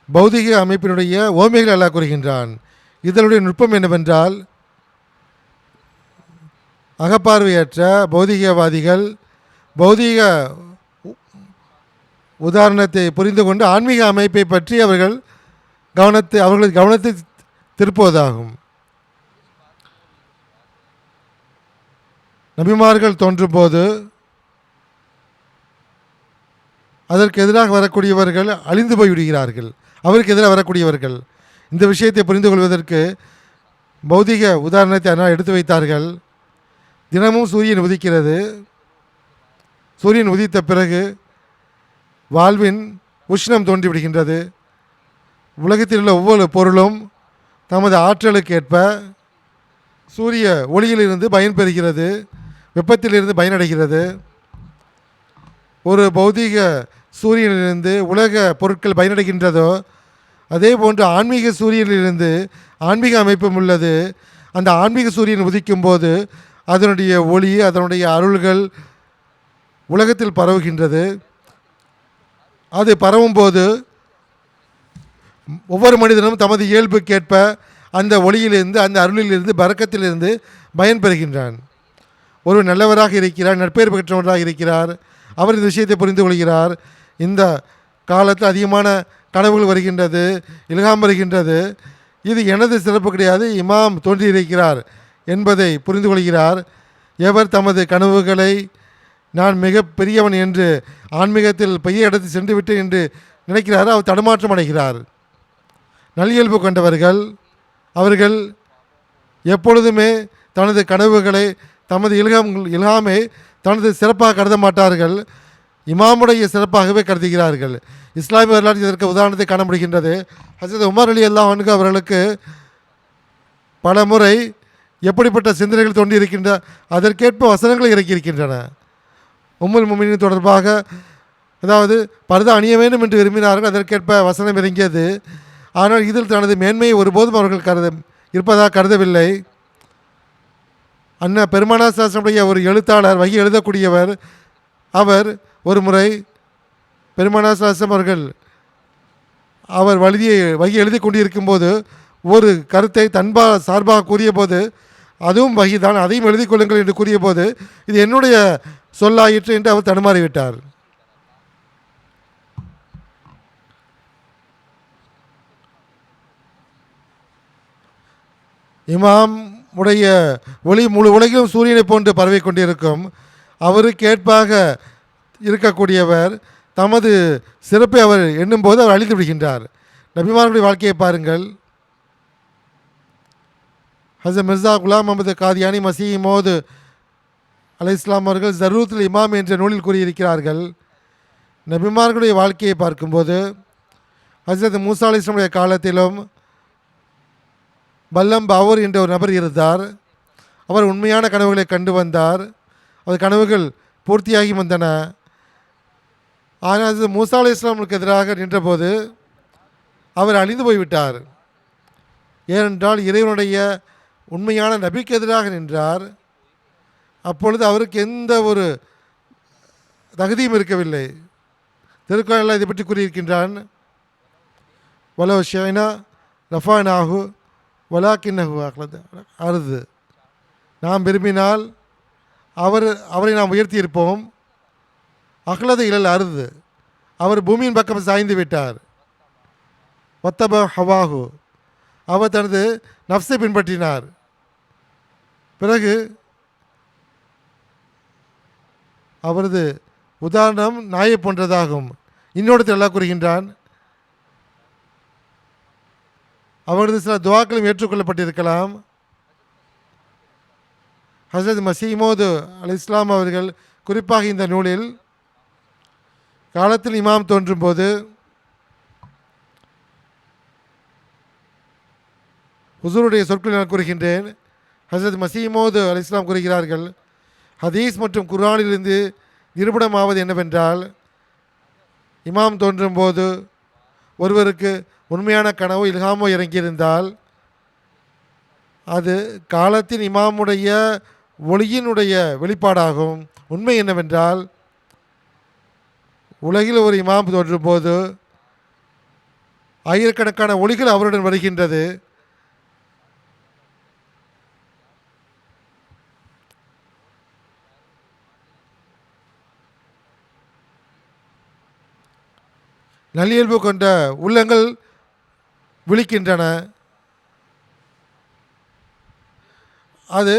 பௌதிக அமைப்பினுடைய ஓமைகள் அல்லாஹ் கூறுகின்றான். இதனுடைய நுட்பம் என்னவென்றால், அகப்பார்வையற்ற பௌதிகவாதிகள் பௌதிக உதாரணத்தை புரிந்து கொண்டு ஆன்மீக அமைப்பை பற்றி அவர்களது கவனத்தை திருப்புவதாகும். நபிமார்கள் தோன்றும்போது அதற்கு எதிராக வரக்கூடியவர்கள் அழிந்து போய்விடுகிறார்கள், அவருக்கு எதிராக வரக்கூடியவர்கள். இந்த விஷயத்தை புரிந்து கொள்வதற்கு பௌதிக உதாரணத்தை அதனால் எடுத்து வைத்தார்கள். தினமும் சூரியன் உதிக்கிறது. சூரியன் உதித்த பிறகு வாழ்வின் உஷ்ணம் தோன்றிவிடுகின்றது. உலகத்தில் உள்ள ஒவ்வொரு பொருளும் தமது ஆற்றலுக்கேற்ப சூரிய ஒளியிலிருந்து பயன்பெறுகிறது, வெப்பத்திலிருந்து பயனடைகிறது. ஒரு பௌதிக சூரியனிலிருந்து உலக பொருட்கள் பயனடைகின்றதோ அதே போன்று ஆன்மீக சூரியனிலிருந்து ஆன்மீக அமைப்பும் உள்ளது. அந்த ஆன்மீக சூரியன் உதிக்கும் போது அதனுடைய ஒளி, அதனுடைய அருள்கள் உலகத்தில் பரவுகின்றது. அது பரவும்போது ஒவ்வொரு மனிதனும் தமது இயல்புக்கேற்ப அந்த ஒளியிலிருந்து, அந்த அருளிலிருந்து, பரக்கத்திலிருந்து பயன்பெறுகின்றான். ஒரு நல்லவராக இருக்கிறார், நற்பெயர் பெற்றவராக இருக்கிறார், அவர் இந்த விஷயத்தை புரிந்து கொள்கிறார். இந்த காலத்தில் அதிகமான கனவுகள் வருகின்றது, இல்ஹாம் வருகின்றது. இது எனது சிறப்பு கிடையாது, இமாம் தோன்றியிருக்கிறார் என்பதை புரிந்து கொள்கிறார். எவர் தமது கனவுகளை நான் மிக பெரியவன் என்று ஆன்மீகத்தில் பெரிய இடத்தில் சென்று விட்டேன் என்று நினைக்கிறாரோ அவர் தடுமாற்றம் அடைகிறார். நல்லியல்பு கொண்டவர்கள் அவர்கள் எப்பொழுதுமே தனது கனவுகளை, தமது இல்ஹாமை தனது சிறப்பாக கருத மாட்டார்கள், இமாமுடைய சிறப்பாகவே கருதுகிறார்கள். இஸ்லாமிய வரலாற்று இதற்கு உதாரணத்தை காண முடிகின்றது. ஹஸரத் உமர் ரலியல்லாஹு அன்ஹு அவர்களுக்கு பல முறை எப்படிப்பட்ட சிந்தனைகள் தோன்றியிருக்கின்ற அதற்கேற்ப வசனங்கள் இறக்கியிருக்கின்றன. உம்முல் முஃமினீன் தொடர்பாக, அதாவது பர்தா அணிய வேண்டும் என்று விரும்பினார்கள், அதற்கேற்ப வசனம் இறங்கியது. ஆனால் இதில் தனது மேன்மையை ஒருபோதும் அவர்கள் இருப்பதாக கருதவில்லை. அண்ணா பெருமானா சாஸ்திரமுடைய ஒரு எழுத்தாளர், வகி எழுதக்கூடியவர், அவர் ஒரு முறை பெருமானா சாஸ்திரம் அவர் வகி எழுதி கொண்டிருக்கும் போது ஒரு கருத்தை சார்பாக கூறிய போது, அதுவும் வகிதான், அதையும் எழுதி கொள்ளுங்கள் என்று கூறிய போது, இது என்னுடைய சொல்லாயிற்று என்று அவர் தடுமாறிவிட்டார். இமாம் உடைய ஒளி முழு உலகிலும் சூரியனை போன்று பரவி கொண்டிருக்கும். அவருக்கேற்பாக இருக்கக்கூடியவர் தமது சிறப்பை அவர் எண்ணும்போது அவர் அழித்து விடுகின்றார். நபிமார்களுடைய வாழ்க்கையை பாருங்கள். ஹஸரத் மிர்சா குலாம் முஹம்மது காதியானி மசீஹ் மௌஊத் அலைஹிஸ்ஸலாம் அவர்கள் ஜரூரத்துல் இமாம் என்ற நூலில் கூறியிருக்கிறார்கள். நபிமார்களுடைய வாழ்க்கையை பார்க்கும்போது ஹஸரத் மூசா அலைஹிஸ்ஸலாமுடைய காலத்திலும் பல்லம் பாவூர் என்ற ஒரு நபர் இருந்தார். அவர் உண்மையான கனவுகளை கண்டு வந்தார். அவர் கனவுகள் பூர்த்தியாகி வந்தன. ஆனால் அது மூசா அலைஹிஸ்ஸலாமுக்கு எதிராக நின்றபோது அவர் அழிந்து போய்விட்டார். ஏனென்றால் இறைவனுடைய உண்மையான நபிக்கு எதிராக நின்றார். அப்பொழுது அவருக்கு எந்த ஒரு தகுதியும் இருக்கவில்லை. திருக்குறளில் இதை பற்றி கூறியிருக்கின்றான். வலோ ஷைனா ரஃபானாஹு வலாக்கின்னஹு அருது. நாம் விரும்பினால் அவரை நாம் உயர்த்தியிருப்போம். அஹ்லது இலல் அருது, அவர் பூமியின் பக்கம் சாய்ந்து விட்டார். ஒத்தப ஹவாஹு, அவர் தனது நஃப்ஸை பின்பற்றினார். பிறகு அவரது உதாரணம் நாயை போன்றதாகும். இன்னொரு அல்லாஹ் கூறுகின்றான், அவரது சில துவாக்களும் ஏற்றுக்கொள்ளப்பட்டிருக்கலாம். ஹசரத் மசீமோது அல் இஸ்லாம் அவர்கள் குறிப்பாக இந்த நூலில் காலத்தில் இமாம் தோன்றும் போது ஹுசூருடைய சொற்களை நான் கூறுகின்றேன். ஹசரத் மசீமோது அல் இஸ்லாம் கூறுகிறார்கள், ஹதீஸ் மற்றும் குர்ஆனிலிருந்து நிரூபணமாவது என்னவென்றால், இமாம் தோன்றும் போது ஒருவருக்கு உண்மையான கனவு இல்ஹாமோ இறங்கியிருந்தால் அது காலத்தின் இமாமுடைய ஒளியினுடைய வெளிப்பாடாகும். உண்மை என்னவென்றால், உலகில் ஒரு இமாம் தோன்றும் போது ஆயிரக்கணக்கான ஒளிகள் அவருடன் வருகின்றது. நல்லியல்பு கொண்ட உள்ளங்கள் விழிக்கின்றன. அது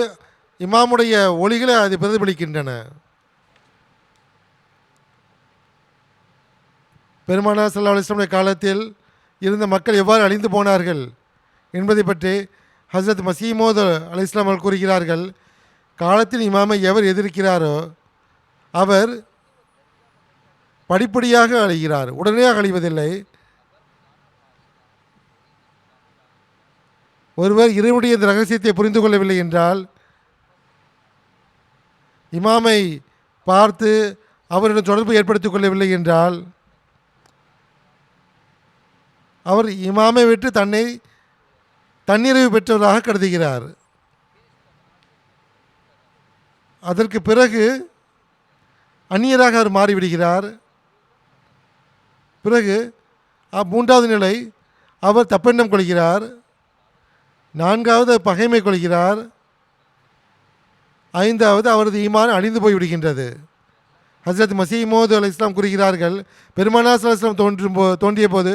இமாமுடைய ஒளிகளை அது பிரதிபலிக்கின்றன. பெருமானார் ஸல்லல்லாஹு அலைஹி வஸல்லம் காலத்தில் இருந்த மக்கள் எவ்வாறு அழிந்து போனார்கள் என்பதை பற்றி ஹசரத் மசீமோத் அலைஹிஸ்ஸலாம் அவர்கள் கூறுகிறார்கள், காலத்தில் இமாமை எவர் எதிர்க்கிறாரோ அவர் படிப்படியாக அழிகிறார், உடனே அழிவதில்லை. ஒருவர் இறைவனுடைய இந்த ரகசியத்தை புரிந்து கொள்ளவில்லை என்றால், இமாமை பார்த்து அவருடன் தொடர்பு ஏற்படுத்திக் கொள்ளவில்லை என்றால், அவர் இமாமை விட்டு தன்னை தன்னிறைவு பெற்றவராக கருதுகிறார். அதற்கு பிறகு அந்நியராக அவர் மாறிவிடுகிறார். பிறகு மூன்றாவது நிலை, அவர் தப்பெண்ணம் கொள்கிறார். நான்காவது பகைமை கொள்கிறார். ஐந்தாவது அவரது ஈமான் அழிந்து போய்விடுகின்றது. ஹசரத் மசீமோத் அல் இஸ்லாம் கூறுகிறார்கள், பெருமானார் ஸல்லல்லாஹு அலைஹி வஸல்லம் தோன்றிய போது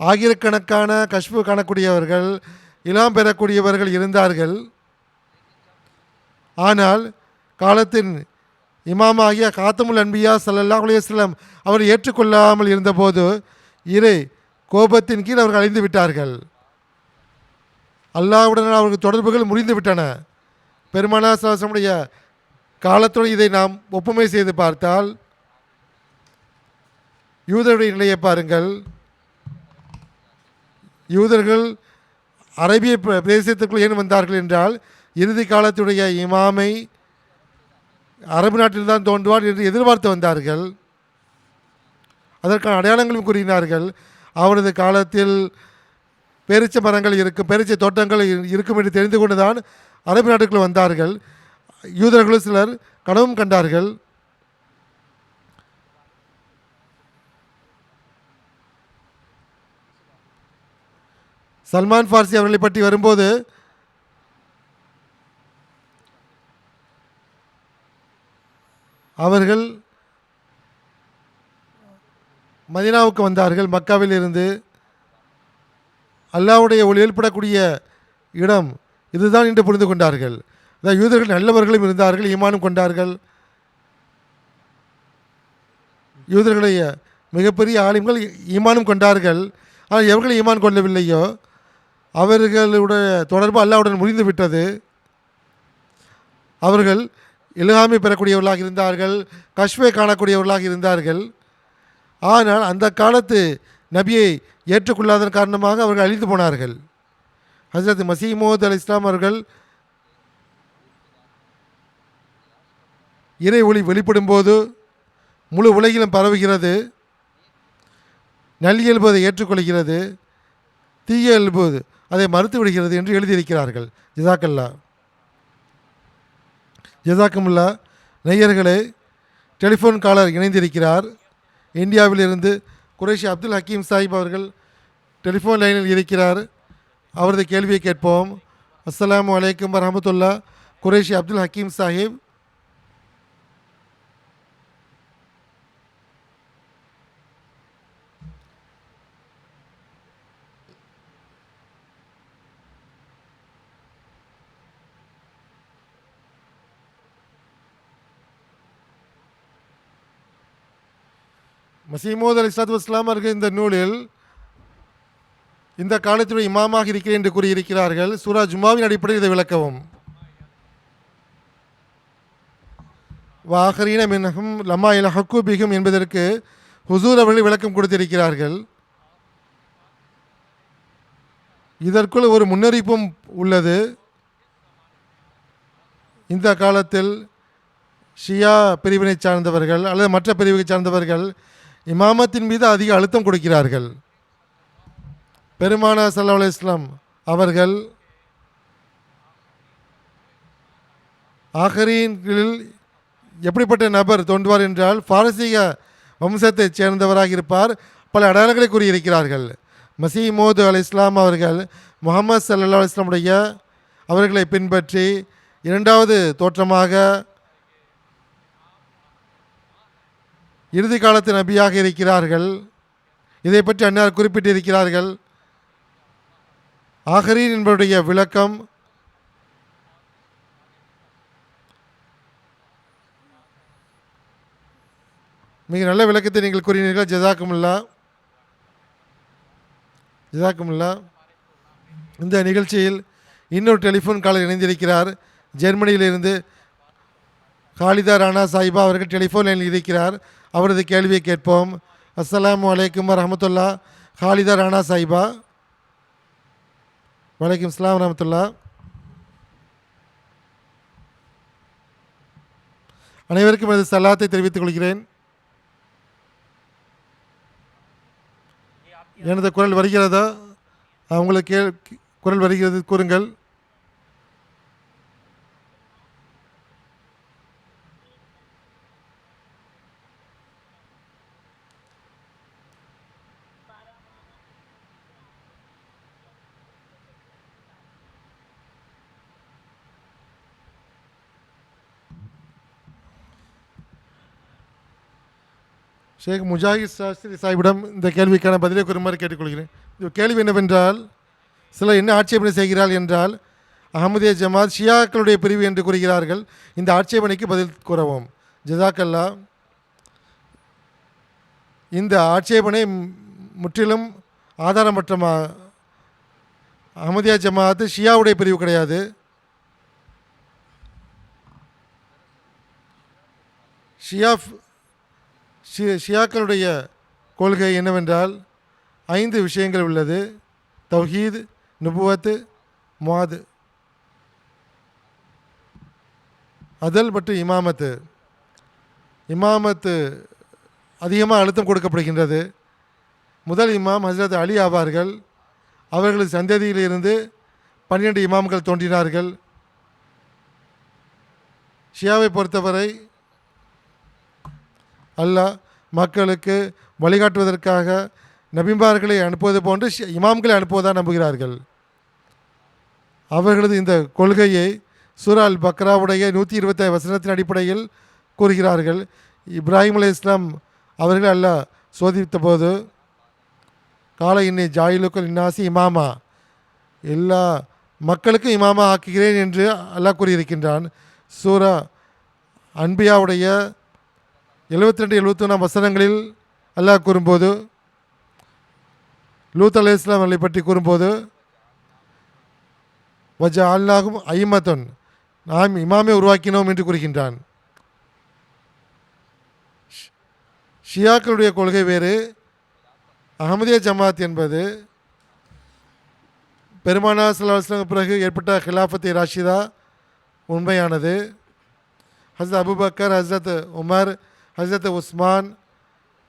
ஆயிரக்கணக்கான கஷ்பு காணக்கூடியவர்கள், இலாம் பெறக்கூடியவர்கள் இருந்தார்கள். ஆனால் காலத்தின் இமாமாகிய காத்தமுல் அன்பியா ஸல்லல்லாஹு அலைஹி வஸல்லம் அவர் ஏற்றுக்கொள்ளாமல் இருந்தபோது இறை கோபத்தின் கீழ் அவர்கள் அழிந்து விட்டார்கள். அல்லாஹ்வுடன் அவர்கள் தொடர்புகள் முறிந்து விட்டன. பெருமானார் ஸல்லல்லாஹு அலைஹி வஸல்லம் காலத்துடன் இதை நாம் ஒப்புமை செய்து பார்த்தால், யூதருடைய நிலையை பாருங்கள். யூதர்கள் அரேபிய பிரதேசத்துக்குள் ஏன் வந்தார்கள் என்றால், இறுதி காலத்துடைய இமாமை அரபு நாட்டில்தான் தோன்றுவார் என்று எதிர்பார்த்து வந்தார்கள். அதற்கான அடையாளங்களும் கூறினார்கள். அவரது காலத்தில் பேரிச்ச மரங்கள் இருக்கும், பேரிச்சை தோட்டங்கள் இருக்கும் என்று தெரிந்து கொண்டுதான் அரபு நாட்டுக்குள் வந்தார்கள். யூதர்களும் சிலர் கனவும் கண்டார்கள். சல்மான் ஃபார்சி அவர்களை பற்றி வரும்போது, அவர்கள் மதீனாவுக்கு வந்தார்கள். மக்காவில் இருந்து அல்லாஹ்வுடைய ஒளி ஏற்படக்கூடிய இடம் இதுதான் என்று புரிந்து கொண்டார்கள். அதாவது யூதர்கள் நல்லவர்களும் இருந்தார்கள், ஈமானும் கொண்டார்கள். யூதர்களுடைய மிகப்பெரிய ஆலிம்கள் ஈமானும் கொண்டார்கள். ஆனால் எவர்கள் ஈமான் கொள்ளவில்லையோ அவர்களுடைய தொடர்பு அல்லாஹ்வுடன் முறிந்து விட்டது. அவர்கள் இல்ஹாமை பெறக்கூடியவர்களாக இருந்தார்கள், கஷ்வை காணக்கூடியவர்களாக இருந்தார்கள். ஆனால் அந்த காலத்து நபியை ஏற்றுக்கொள்ளாதன் காரணமாக அவர்கள் அழிந்து போனார்கள். ஹசரத் மசீமோத் அல் இஸ்லாம் அவர்கள் இறை ஒளி வெளிப்படும் போது முழு உலகிலும் பரவுகிறது. நல்லியல்பு அதை ஏற்றுக்கொள்கிறது, தீய இயல்பு அதை மறுத்து விடுகிறது என்று எழுதியிருக்கிறார்கள். ஜசாக்கமுல்லா. நேயர்களே, டெலிஃபோன் காலர் இணைந்திருக்கிறார். இந்தியாவிலிருந்து குறைஷி அப்துல் ஹக்கீம் சாஹிப் அவர்கள் டெலிஃபோன் லைனில் இருக்கிறார். அவரது கேள்வியை கேட்போம். அஸ்ஸலாமு அலைக்கும் வரஹமத்துல்லா. குறைஷி அப்துல் ஹக்கீம் சாஹிப். மசீமோத் அலைஹிஸ்ஸலாத்து வஸ்ஸலாம் அவர்கள் இந்த நூலில் இந்த காலத்துடைய இமாமாக இருக்கிறேன் என்று கூறியிருக்கிறார்கள். சூரா ஜுமாவின் அடிப்படையில் இதை விளக்கவும். வாஹரீன மின்ஹும் லம்மா இலஹக்கு பிஹும் என்பதற்கு ஹுசூர் அவர்கள் விளக்கம் கொடுத்திருக்கிறார்கள். இதற்குள் ஒரு முன்னறிவிப்பும் உள்ளது. இந்த காலத்தில் ஷியா பிரிவினை சார்ந்தவர்கள் அல்லது மற்ற பிரிவை சார்ந்தவர்கள் இமாமத்தின் மீது அதிக அழுத்தம் கொடுக்கிறார்கள். பெருமானார் ஸல்லல்லாஹு அலைஹி வஸல்லம் அவர்கள் ஆகரீன்களில் எப்படிப்பட்ட நபர் தோன்றுவார் என்றால் பாரசீக வம்சத்தைச் சேர்ந்தவராக இருப்பார். பல அடையாளங்களை கூறியிருக்கிறார்கள். மசீமோது அலைஹிஸ்ஸலாம் அவர்கள் முஹம்மது ஸல்லல்லாஹு அலைஹி வஸல்லமுடைய அவர்களை பின்பற்றி இரண்டாவது தோற்றமாக இறுதி காலத்து நபியாக இருக்கிறார்கள். இதை பற்றி அன்னார் குறிப்பிட்டிருக்கிறார்கள். ஆகரீன் என்பவருடைய விளக்கம் மிக நல்ல விளக்கத்தை நீங்கள் கூறினீர்கள். ஜஸாக்குமுல்லா. இந்த நிகழ்ச்சியில் இன்னொரு டெலிஃபோன் காலர் இணைந்திருக்கிறார். ஜெர்மனியிலிருந்து காலிதா ராணா சாஹிபா அவர்கள் டெலிஃபோன் லைனில் இருக்கிறார். அவரது கேள்வியை கேட்போம். அஸ்ஸலாமு அலைக்கும் வரஹமத்துல்லா. காலிதா ராணா சாஹிபா. வலைக்கும் அஸ்ஸலாம் வரஹமத்துல்லா. அனைவருக்கும் எனது சலாத்தை தெரிவித்துக் கொள்கிறேன். எனது குரல் வருகிறதா? உங்களுக்கு குரல் வருகிறது, கூறுங்கள். ஷேக் முஜாஹித் சாஸ்திரி சாஹிபிடம் இந்த கேள்விக்கான பதிலை கூறுமாறு கேட்டுக்கொள்கிறேன். இந்த கேள்வி என்னவென்றால், சிலர் என்ன ஆட்சேபனை செய்கிறார்கள் என்றால், அஹமதியா ஜமாத் ஷியாக்களுடைய பிரிவு என்று கூறுகிறார்கள். இந்த ஆட்சேபனைக்கு பதில் கூறவும். ஜஸாக்கல்லா. இந்த ஆட்சேபனை முற்றிலும் ஆதாரமற்ற. அஹமதியா ஜமாத் ஷியாவுடைய பிரிவு கிடையாது. ஷியாக்களுடைய கொள்கை என்னவென்றால் 5 விஷயங்கள் உள்ளது. தௌஹீத், நுபுவத், முஆத், அதல் மற்றும் இமாமத்து. இமாமத்து அதிகமாக அழுத்தம் கொடுக்கப்படுகின்றது. முதல் இமாம் ஹஸ்ரத் அலி ஆவார்கள். அவர்களது சந்ததியிலிருந்து 12 இமாம்கள் தோன்றினார்கள். ஷியாவை பொறுத்தவரை அல்லாஹ் மக்களுக்கு வழிகாட்டுவதற்காக நபிமார்களை அனுப்புவது போன்று இமாம்களை அனுப்புவதாக நம்புகிறார்கள். அவர்களது இந்த கொள்கையை சூரா அல் பக்ராவுடைய 125 வசனத்தின் அடிப்படையில் கூறுகிறார்கள். இப்ராஹிம் அலைஹிஸ்ஸலாம் அவர்கள் அல்லாஹ் சோதித்த போது கால இன்னி ஜாயிலுக்குல் இன்னாசி இமாமா, எல்லா மக்களுக்கும் இமாமா ஆக்குகிறேன் என்று அல்லாஹ் கூறியிருக்கின்றான். சூரா அன்பியாவுடைய 72-71 வசனங்களில் அல்லாஹ் கூறும்போது, லூத் அலைஹிஸ்ஸலாம் அவர்களை பற்றி கூறும்போது, வஜ அல்லாஹும் ஐமத்தன், நாம் இமாமை உருவாக்கினோம் என்று கூறுகின்றான். ஷியாக்களுடைய கொள்கை வேறு. அஹமதியா ஜமாத் என்பது பெருமானார் ஸல்லல்லாஹு அலைஹி வஸல்லம் பிறகு ஏற்பட்ட ஹிலாஃபத் ராஷிதா உண்மையானது. ஹஸ்ரத் அபூபக்கர், ஹஸ்ரத் உமர், ஹஸ்ரத் உஸ்மான்,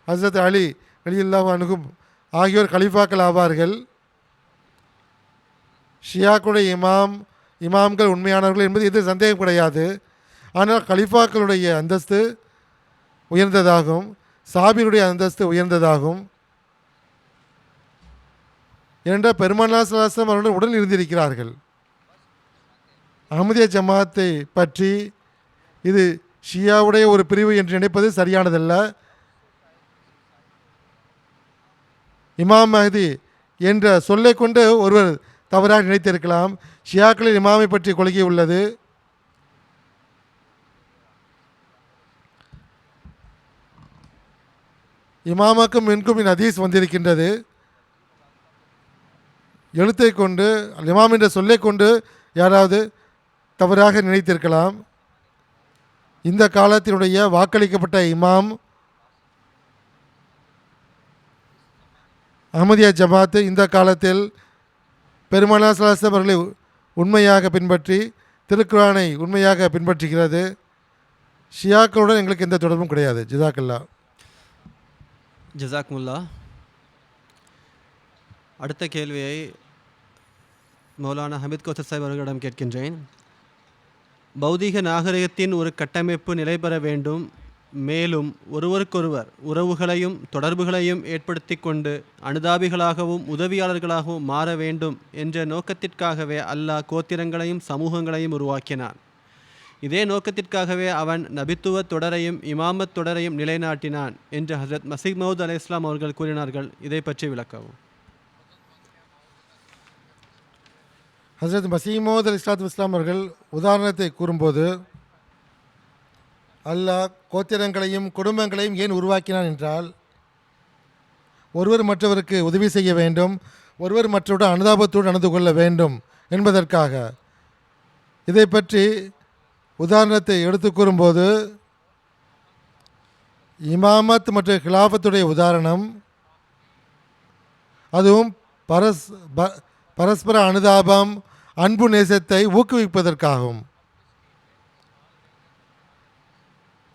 ஹஸ்ரத் அலி ரலியல்லாஹு அன்ஹும் ஆகியோர் கலீஃபாக்கள் ஆவார்கள். ஷியாக்களுடைய இமாம்கள் உண்மையானவர்கள் என்பது எது சந்தேகம் கிடையாது. ஆனால் கலீஃபாக்களுடைய அந்தஸ்து உயர்ந்ததாகும், சாபியுடைய அந்தஸ்து உயர்ந்ததாகும். ஏனென்றால் பெருமானார் ஸல்லல்லாஹு அலைஹி வஸல்லம் அவர்களுடன் உடன் இருந்திருக்கிறார்கள். அஹமதியா ஜமாத்தை பற்றி இது ஷியாவுடைய ஒரு பிரிவு என்று நினைப்பது சரியானதல்ல. இமாம் மஹதி என்ற சொல்லை கொண்டு ஒருவர் தவறாக நினைத்திருக்கலாம். ஷியாக்களில் இமாமை பற்றி கொள்கை உள்ளது. இமாமாக்கும் மின்கும் இன் ஹதீஸ் வந்திருக்கின்றது. எழுத்தை கொண்டு இமாம் என்ற சொல்லை கொண்டு யாராவது தவறாக நினைத்திருக்கலாம். இந்த காலத்தினுடைய வாக்களிக்கப்பட்ட இமாம் அஹ்மதியா ஜமாத்து இந்த காலத்தில் பெருமானார் ஸல்லல்லாஹு அலைஹி வஸல்லம் அவர்களை உண்மையாக பின்பற்றி திருக்குர்ஆனை உண்மையாக பின்பற்றுகிறது. ஷியாக்களுடன் எங்களுக்கு எந்த தொடர்பும் கிடையாது. ஜிசாக்கல்லா. ஜஸாக்முல்லா. அடுத்த கேள்வியை மௌலானா ஹமீத் கௌசர் சாஹிப் அவர்களிடம் கேட்கின்றேன். பௌதீக நாகரிகத்தின் ஒரு கட்டமைப்பு நிலை பெற வேண்டும், மேலும் ஒருவருக்கொருவர் உறவுகளையும் தொடர்புகளையும் ஏற்படுத்தி கொண்டு அனுதாபிகளாகவும் உதவியாளர்களாகவும் மாற வேண்டும் என்ற நோக்கத்திற்காகவே அல்லாஹ் கோத்திரங்களையும் சமூகங்களையும் உருவாக்கினான். இதே நோக்கத்திற்காகவே அவன் நபித்துவ தொடரையும் இமாமத் தொடரையும் நிலைநாட்டினான் என்று ஹஜ்ரத் மஸீஹ் மவ்ஊத் அலைஹிஸ்ஸலாம் அவர்கள் கூறினார்கள். இதை பற்றி விளக்கவும். ஹஜ்ரத் மஸீஹ் மவ்ஊத் அலைஹிஸ்ஸலாத்து வஸ்ஸலாம் அவர்கள் உதாரணத்தை கூறும்போது அல்லாஹ் கோத்திரங்களையும் குடும்பங்களையும் ஏன் உருவாக்கினான் என்றால், ஒருவர் மற்றவருக்கு உதவி செய்ய வேண்டும், ஒருவர் மற்றவருடன் அனுதாபத்தோடு நடந்து கொள்ள வேண்டும் என்பதற்காக. இதை பற்றி உதாரணத்தை எடுத்து கூறும்போது இமாமத் மற்றும் கிலாஃபத்துடைய உதாரணம், அதுவும் பரஸ்பர அனுதாபம் அன்பு நேசத்தை ஊக்குவிப்பதற்காகும்.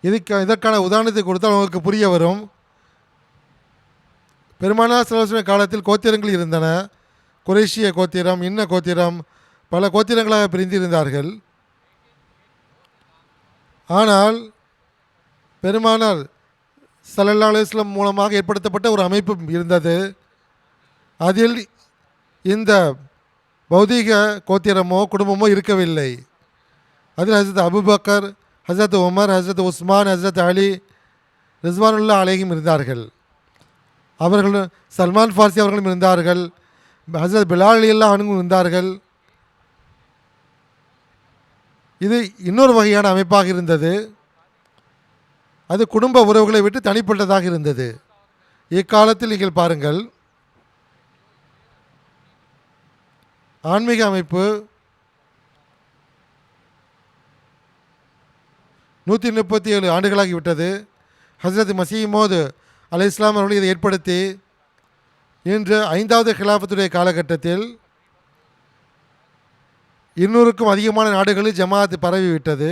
இதற்கான உதாரணத்தை கொடுத்தால் உங்களுக்கு புரிய வரும். பெருமானார் ஸல்லல்லாஹு அலைஹி வஸல்லம் காலத்தில் கோத்திரங்கள் இருந்தன. குறைஷிய கோத்திரம், இன்ன கோத்திரம், பல கோத்திரங்களாக பிரிந்திருந்தார்கள். ஆனால் பெருமானார் ஸல்லல்லாஹு அலைஹி வஸல்லம் மூலமாக ஏற்படுத்தப்பட்ட ஒரு அமைப்பு இருந்தது. அதில் இந்த பௌதீக கோத்திரமோ குடும்பமோ இருக்கவில்லை. அதில் ஹஜ்ரத் அபூபக்கர், ஹஜ்ரத் உமர், ஹஜ்ரத் உஸ்மான், ஹஜ்ரத் அலி ரிஸ்வானுல்லாஹி அலைஹிம் இருந்தார்கள். அவர்கள் சல்மான் ஃபார்சி அவர்களும் இருந்தார்கள். ஹஜ்ரத் பிலால் ரலியல்லாஹு அன்ஹு இருந்தார்கள். இது இன்னொரு வகையான அமைப்பாக இருந்தது. அது குடும்ப உறவுகளை விட்டு தனிப்பட்டதாக இருந்தது. இக்காலத்தில் நீங்கள் பாருங்கள், ஆன்மீக அமைப்பு 137 ஆண்டுகளாகிவிட்டது. ஹஜ்ரத் மஸீஹ் மவ்ஊத் அலைஹிஸ்ஸலாம் அவர்கள் இதை ஏற்படுத்தி இன்று 5வது கிலாஃபத்துடைய காலகட்டத்தில் 200க்கும் அதிகமான நாடுகளில் ஜமாஅத் பரவிவிட்டது.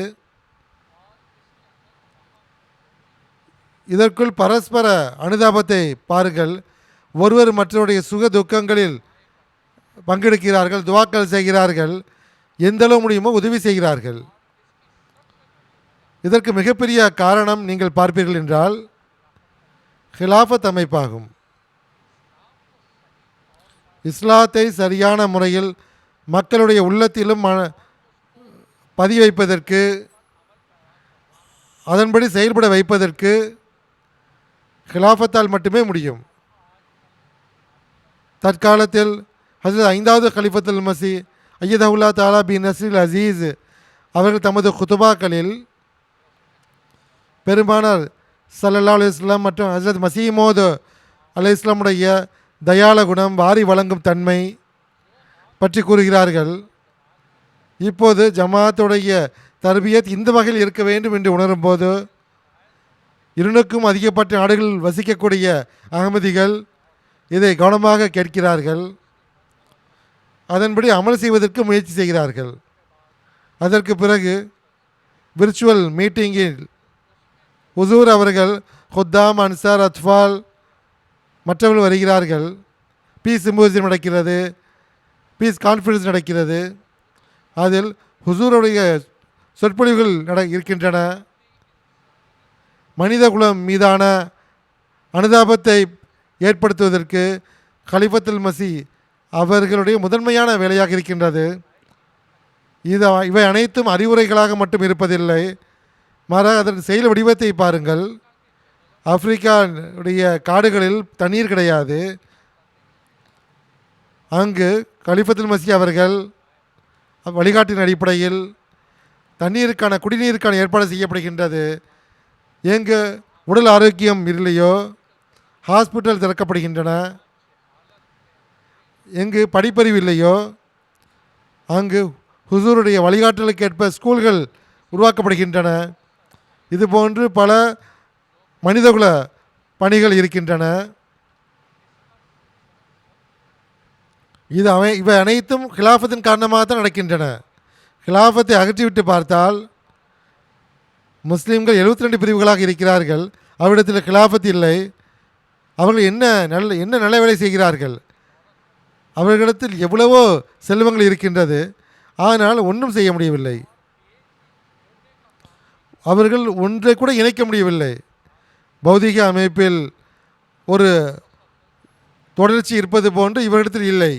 இதற்குள் பரஸ்பர அனுதாபத்தை பாருங்கள். ஒருவர் மற்றவருடைய சுக துக்கங்களில் பங்கெடுக்கிறார்கள், துவாக்கள் செய்கிறார்கள், எந்தளவு முடியுமோ உதவி செய்கிறார்கள். இதற்கு மிகப்பெரிய காரணம் நீங்கள் பார்ப்பீர்கள் என்றால் ஹிலாஃபத் அமைப்பாகும். இஸ்லாத்தை சரியான முறையில் மக்களுடைய உள்ளத்திலும் பதிய வைப்பதற்கு, அதன்படி செயல்பட வைப்பதற்கு ஹிலாஃபத்தால் மட்டுமே முடியும். தற்காலத்தில் ஹஜ்ரத் 5வது கலிஃபத்துல் மஸீஹ் அய்யதஹுல்லா தஆலா பி நஸ்ரில் அசீஸ் அவர்கள் தமது குதுபாக்களில் பெருமானார் ஸல்லல்லாஹு அலைஹி வஸல்லம் மற்றும் ஹஜ்ரத் மஸீஹ் மவ்ஊத் அலைஹிஸ்ஸலாமுடைய தயாள குணம், வாரி வழங்கும் தன்மை பற்றி கூறுகிறார்கள். இப்போது ஜமாத்துடைய தர்பியத் இந்த வகையில் இருக்க வேண்டும் என்று உணரும்போது 200க்கும் அதிகப்பட்ட நாடுகளில் வசிக்கக்கூடிய அகமதிகள் இதை கவனமாக கேட்கிறார்கள். அதன்படி அமல் செய்வதற்கு முயற்சி செய்கிறார்கள். அதற்கு பிறகு விர்ச்சுவல் மீட்டிங்கில் ஹுசூர் அவர்கள், ஹுத்தாம், அன்சார், அத்ஃபால் மற்றவர்கள் வருகிறார்கள். பீஸ் சிம்போசியம் நடக்கிறது, பீஸ் கான்ஃபரன்ஸ் நடக்கிறது. அதில் ஹுசூருடைய சொற்பொழிவுகள் இருக்கின்றன. மனித குலம் மீதான அனுதாபத்தை ஏற்படுத்துவதற்கு கலிஃபத்துல் மஸீஹ் அவர்களுடைய முதன்மையான வேலையாக இருக்கின்றது. இவை அனைத்தும் அறிவுரைகளாக மட்டும் இருப்பதில்லை, மாறாக அதன் செயல் வடிவத்தை பாருங்கள். ஆப்பிரிக்காவுடைய காடுகளில் தண்ணீர் கிடையாது. அங்கு கலிஃபத்துல் மஸீஹ் அவர்கள் வழிகாட்டின் அடிப்படையில் தண்ணீருக்கான, குடிநீருக்கான ஏற்பாடு செய்யப்படுகின்றது. எங்கு உடல் ஆரோக்கியம் இல்லையோ ஹாஸ்பிட்டல் திறக்கப்படுகின்றன. எங்கு படிப்பறிவு இல்லையோ அங்கு ஹுசூருடைய வழிகாட்டலுக்கேற்ப ஸ்கூல்கள் உருவாக்கப்படுகின்றன. இதுபோன்று பல மனிதகுல பணிகள் இருக்கின்றன. இவை அனைத்தும் ஹிலாஃபத்தின் காரணமாக தான் நடக்கின்றன. ஹிலாஃபத்தை அகற்றிவிட்டு பார்த்தால் முஸ்லீம்கள் 72 பிரிவுகளாக இருக்கிறார்கள். அவரிடத்தில் ஹிலாஃபத் இல்லை. அவர்கள் என்ன நல்ல வேலை செய்கிறார்கள்? அவர்களிடத்தில் எவ்வளவோ செல்வங்கள் இருக்கின்றது, ஆனால் ஒன்றும் செய்ய முடியவில்லை. அவர்கள் ஒன்றை கூட இணைக்க முடியவில்லை. பௌதிக அமைப்பில் ஒரு தொடர்ச்சி இருப்பது போன்று இவரிடத்தில் இல்லை.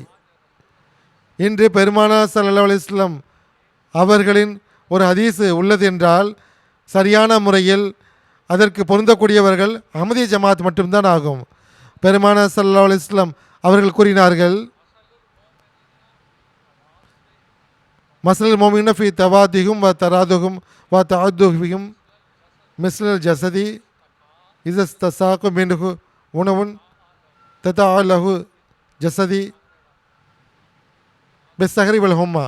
இன்று பெருமானார் ஸல்லல்லாஹு அலைஹி வஸல்லம் அவர்களின் ஒரு ஹதீஸ் உள்ளது என்றால் சரியான முறையில் அதற்கு பொருந்தக்கூடியவர்கள் அஹ்மதிய ஜமாத் மட்டும்தான் ஆகும். பெருமானார் ஸல்லல்லாஹு அலைஹி வஸல்லம் அவர்கள் கூறினார்கள், மஸ்லல் மோமின ஃபி தவாதிஹும் வ தராதுஹும் வ தஅதுஹும் மிஸ்லல் ஜஸதி இஸஸ்தஸாகு மின்ஹு உணவுன் ததஅலஹு ஜஸதி பிஸ்ஸஹரி வல் ஹும்மா.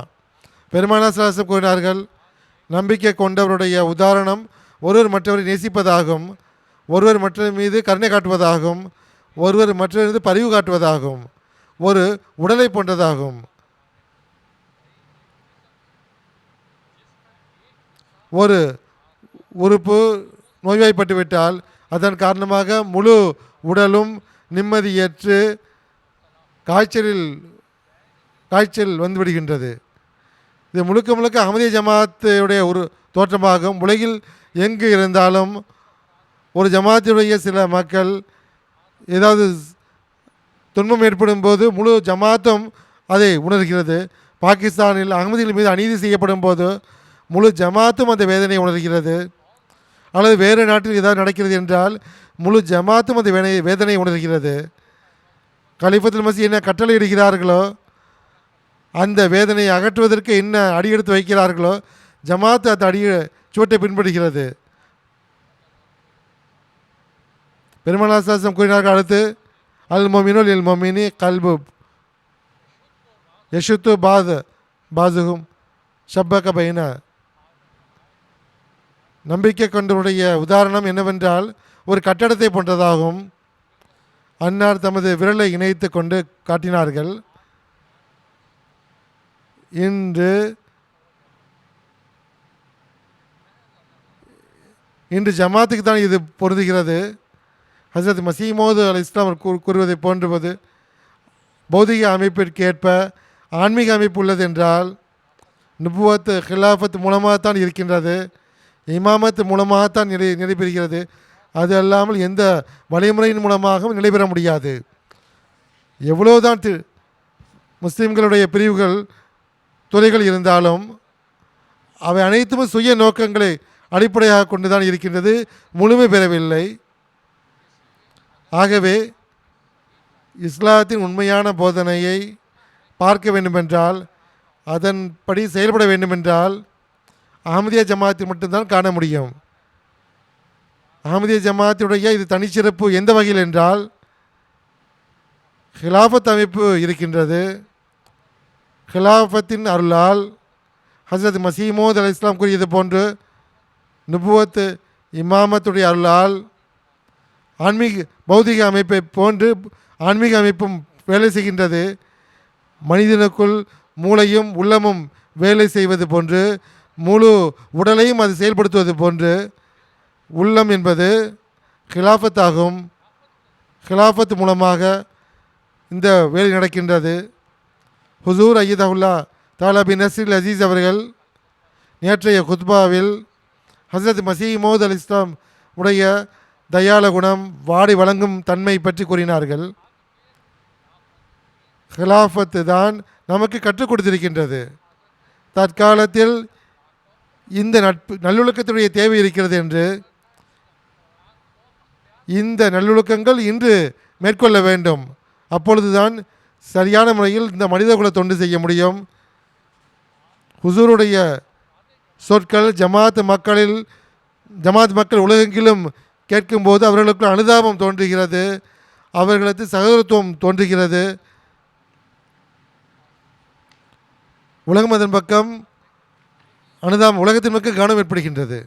பெருமானார் ஸல்லல்லாஹு அலைஹி வஸல்லம் கூறினார்கள், நம்பிக்கை கொண்டவருடைய உதாரணம் ஒருவர் மற்றவரை நேசிப்பதாகும், ஒருவர் மற்றவர் மீது கருணை காட்டுவதாகும், ஒருவர் மற்றவர் மீது பரிவு காட்டுவதாகும், ஒரு உடலை போன்றதாகும். ஒரு உறுப்பு நோய்வாய்ப்பட்டுவிட்டால் அதன் காரணமாக முழு உடலும் நிம்மதியற்று காய்ச்சல் வந்துவிடுகின்றது. இது முழுக்க முழுக்க அஹ்மதிய ஜமாத்துடைய ஒரு தோற்றமாகும். உலகில் எங்கு இருந்தாலும் ஒரு ஜமாத்துடைய சில மக்கள் ஏதாவது துன்பம் ஏற்படும் போது முழு ஜமாத்தும் அதை உணர்கிறது. பாகிஸ்தானில் அஹ்மதிகள் மீது அநீதி செய்யப்படும் போது முழு ஜமாத்தும் அந்த வேதனையை உணர்கிறது. அல்லது வேறு நாட்டில் ஏதாவது நடக்கிறது என்றால் முழு ஜமாத்தும் அந்த வேதனையை உணர்கிறது. கலிஃபத்துல் மஸீஹ் என்ன கட்டளை இடுகிறார்களோ, அந்த வேதனையை அகற்றுவதற்கு என்ன அடி எடுத்து வைக்கிறார்களோ, ஜமாத்து அந்த சுவட்டை பின்பற்றுகிறது. பெருமானார் ஸல்லல்லாஹு அலைஹி வஸல்லம் கூறினார்கள், அடுத்து அல் மொமினுல் இல் மொமினி கல்பு யஷுத்து பாதுகும் ஷப்பக பைன. நம்பிக்கை கொண்டவருடைய உதாரணம் என்னவென்றால் ஒரு கட்டடத்தை போன்றதாகும். அன்னார் தமது விரலை இணைத்து கொண்டு காட்டினார்கள். இன்று ஜமாத்துக்கு தான் இது பொருந்துகிறது. ஹஸரத் மஸீஹ் மவ்ஊத் அலைஹிஸ்ஸலாம் கூறுவதை போன்றுவது பௌதிக அமைப்பிற்கு ஏற்ப ஆன்மீக அமைப்பு உள்ளது என்றால் நுபுவத் ஹிலாஃபத் மூலமாகத்தான் இருக்கின்றது, இமாமத் மூலமாகத்தான் நடைபெறுகிறது. அது அல்லாமல் எந்த வழிமுறையின் மூலமாகவும் நடைபெற முடியாது. எவ்வளோதான் முஸ்லீம்களுடைய பிரிவுகள் துறைகள் இருந்தாலும் அவை அனைத்துமே சுய நோக்கங்களை அடிப்படையாக கொண்டு தான் இருக்கின்றது, முழுமை பெறவில்லை. ஆகவே இஸ்லாத்தின் உண்மையான போதனையை பார்க்க வேண்டுமென்றால், அதன்படி செயல்பட வேண்டுமென்றால் அஹ்மதியா ஜமாத்தில் மட்டும்தான் காண முடியும். அஹ்மதியா ஜமாத்துடைய இது தனிச்சிறப்பு எந்த வகையில் என்றால், ஹிலாஃபத் அமைப்பு இருக்கின்றது. ஹிலாஃபத்தின் அருளால் ஹஸரத் மஸீஹ் மவ்ஊத் அலைஹிஸ்ஸலாம் கூறியது போன்று நுபுவத் இமாமத்துடைய அருளால் பௌதிக அமைப்பை போன்று ஆன்மீக அமைப்பும் வேலை செய்கின்றது. மனிதனுக்குள் மூளையும் உள்ளமும் வேலை செய்வது போன்று, முழு உடலையும் அது செயல்படுத்துவது போன்று உள்ளம் என்பது ஹிலாஃபத் ஆகும். ஹிலாஃபத் மூலமாக இந்த வேலை நடக்கின்றது. ஹுசூர் ஐயதஹுல்லா தஆலா பின் நஸ்ரில் அசீஸ் அவர்கள் நேற்றைய குத்பாவில் ஹஸரத் மஸீஹ் மவ்ஊத் அலைஹிஸ்ஸலாம் உடைய தயால குணம், வாடி வழங்கும் தன்மை பற்றி கூறினார்கள். ஹிலாஃபத்து தான் நமக்கு கற்றுக் கொடுத்திருக்கின்றது. தற்காலத்தில் இந்த நல்லொழுக்கத்துடைய தேவை இருக்கிறது என்று, இந்த நல்லொழுக்கங்கள் இன்று மேற்கொள்ள வேண்டும். அப்பொழுதுதான் சரியான முறையில் இந்த மனிதகுல தொண்டு செய்ய முடியும். ஹுசூருடைய சொற்கள் ஜமாத் மக்கள் உலகெங்கிலும் கேட்கும்போது அவர்களுக்கு அனுதாபம் தோன்றுகிறது, அவர்களுக்கு சகோதரத்துவம் தோன்றுகிறது. உலகம் அதன் பக்கம் அனுதாபம், உலகத்தின் பக்கம் கவனம் ஏற்படுகின்றது.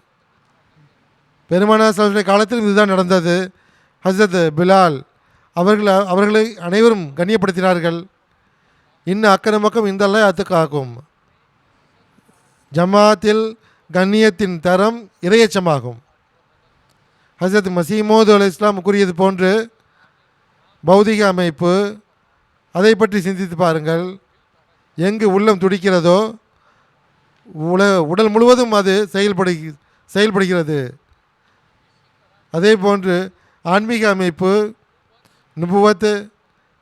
பெருமானார் ஸல்லல்லாஹு காலத்தில் இதுதான் நடந்தது. ஹஸ்ரத் பிலால் அவர்களை அனைவரும் கண்ணியப்படுத்தினார்கள். இன்ன அக்கரமக்கம் இந்த அல்ல அத்துக்காகும். ஜமாத்தில் கண்ணியத்தின் தரம் இரையச்சமாகும். ஹஸ்ரத் மசீமோது அலைஹிஸ்ஸலாம் கூறியது போன்று பௌதிக அமைப்பு, அதை பற்றி சிந்தித்து பாருங்கள். எங்கு உள்ளம் துடிக்கிறதோ உடல் முழுவதும் அது செயல்படுகிறது. அதே போன்று ஆன்மீக அமைப்பு,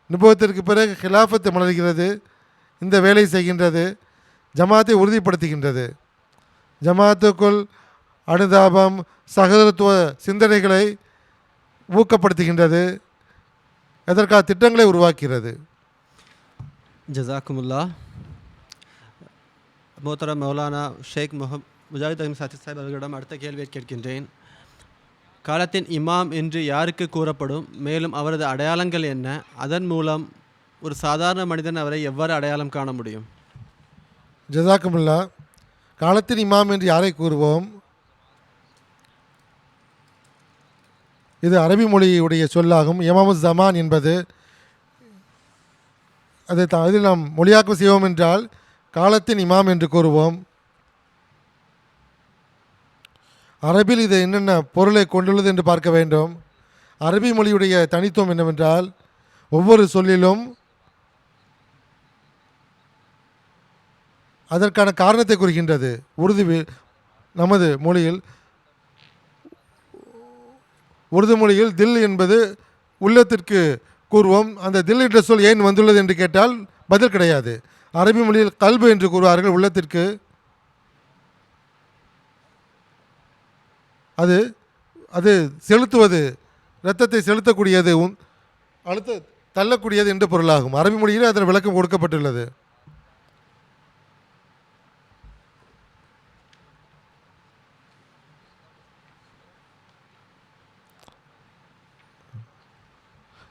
நுபுவத்திற்கு பிறகு ஹிலாஃபத்து மலர்கிறது. இந்த வேலை செய்கின்றது, ஜமாத்தை உறுதிப்படுத்துகின்றது. ஜமாத்துக்குள் அனுதாபம், சகோதரத்துவ சிந்தனைகளை ஊக்கப்படுத்துகின்றது. எதற்காக திட்டங்களை உருவாக்குகிறது. ஜஸாக்குமுல்லா. மோத்தரம் மௌலானா ஷேக் முஜாஹித் அஹ்மத் சாத்தி சாஹிப் அவர்களிடம் அடுத்த கேள்வியை கேட்கின்றேன். காலத்தின் இமாம் என்று யாருக்கு கூறப்படும்? மேலும் அவரது அடையாளங்கள் என்ன? அதன் மூலம் ஒரு சாதாரண மனிதன் அவரை எவ்வாறு அடையாளம் காண முடியும்? ஜஸாக்குமுல்லா. காலத்தின் இமாம் என்று யாரை கூறுவோம்? இது அரபி மொழியுடைய சொல்லாகும். இமாமு ஜமான் என்பது அதில் நாம் மொழியாக்கம் செய்வோம் என்றால் காலத்தின் இமாம் என்று கூறுவோம். அரபில் இது என்னென்ன பொருளை கொண்டுள்ளது என்று பார்க்க வேண்டும். அரபி மொழியுடைய தனித்துவம் என்னவென்றால் ஒவ்வொரு சொல்லிலும் அதற்கான காரணத்தை குறிக்கின்றது. நமது மொழியில் உருது மொழியில் தில் என்பது உள்ளத்திற்கு கூறுவோம். அந்த தில் என்ற சொல் ஏன் வந்துள்ளது என்று கேட்டால் பதில் கிடையாது. அரபி மொழியில் கல்பு என்று கூறுவார்கள் உள்ளத்திற்கு. அது செலுத்துவது, இரத்தத்தை செலுத்தக்கூடியது, தள்ளக்கூடியது என்று பொருளாகும். அரபி மொழியில் அதன் விளக்கம் கொடுக்கப்பட்டுள்ளது.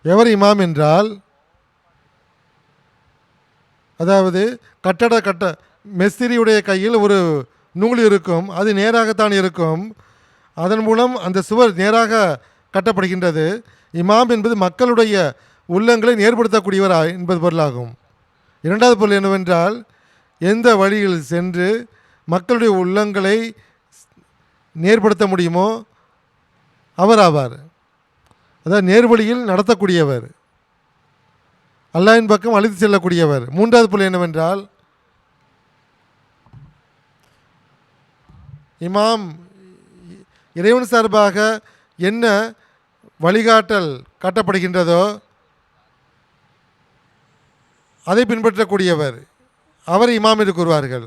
எவர் இமாம் என்றால், அதாவது மெஸ்திரியுடைய கையில் ஒரு நூல் இருக்கும், அது நேராகத்தான் இருக்கும். அதன் மூலம் அந்த சுவர் நேராக கட்டப்படுகின்றது. இமாம் என்பது மக்களுடைய உள்ளங்களை நேர்படுத்தக்கூடியவர் என்பது பொருளாகும். இரண்டாவது பொருள் என்னவென்றால், எந்த வழியில் சென்று மக்களுடைய உள்ளங்களை நேர்படுத்த முடியுமோ அவர் ஆவார். அதாவது நேர்வழியில் நடத்தக்கூடியவர், அல்லாஹ்வின் பக்கம் அழைத்து செல்லக்கூடியவர். மூன்றாவது பொருள் என்னவென்றால், இமாம் இறைவன் சார்பாக என்ன வழிகாட்டல் காட்டப்படுகின்றதோ அதை பின்பற்றக்கூடியவர், அவர் இமாம் என்று கூறுவார்கள்.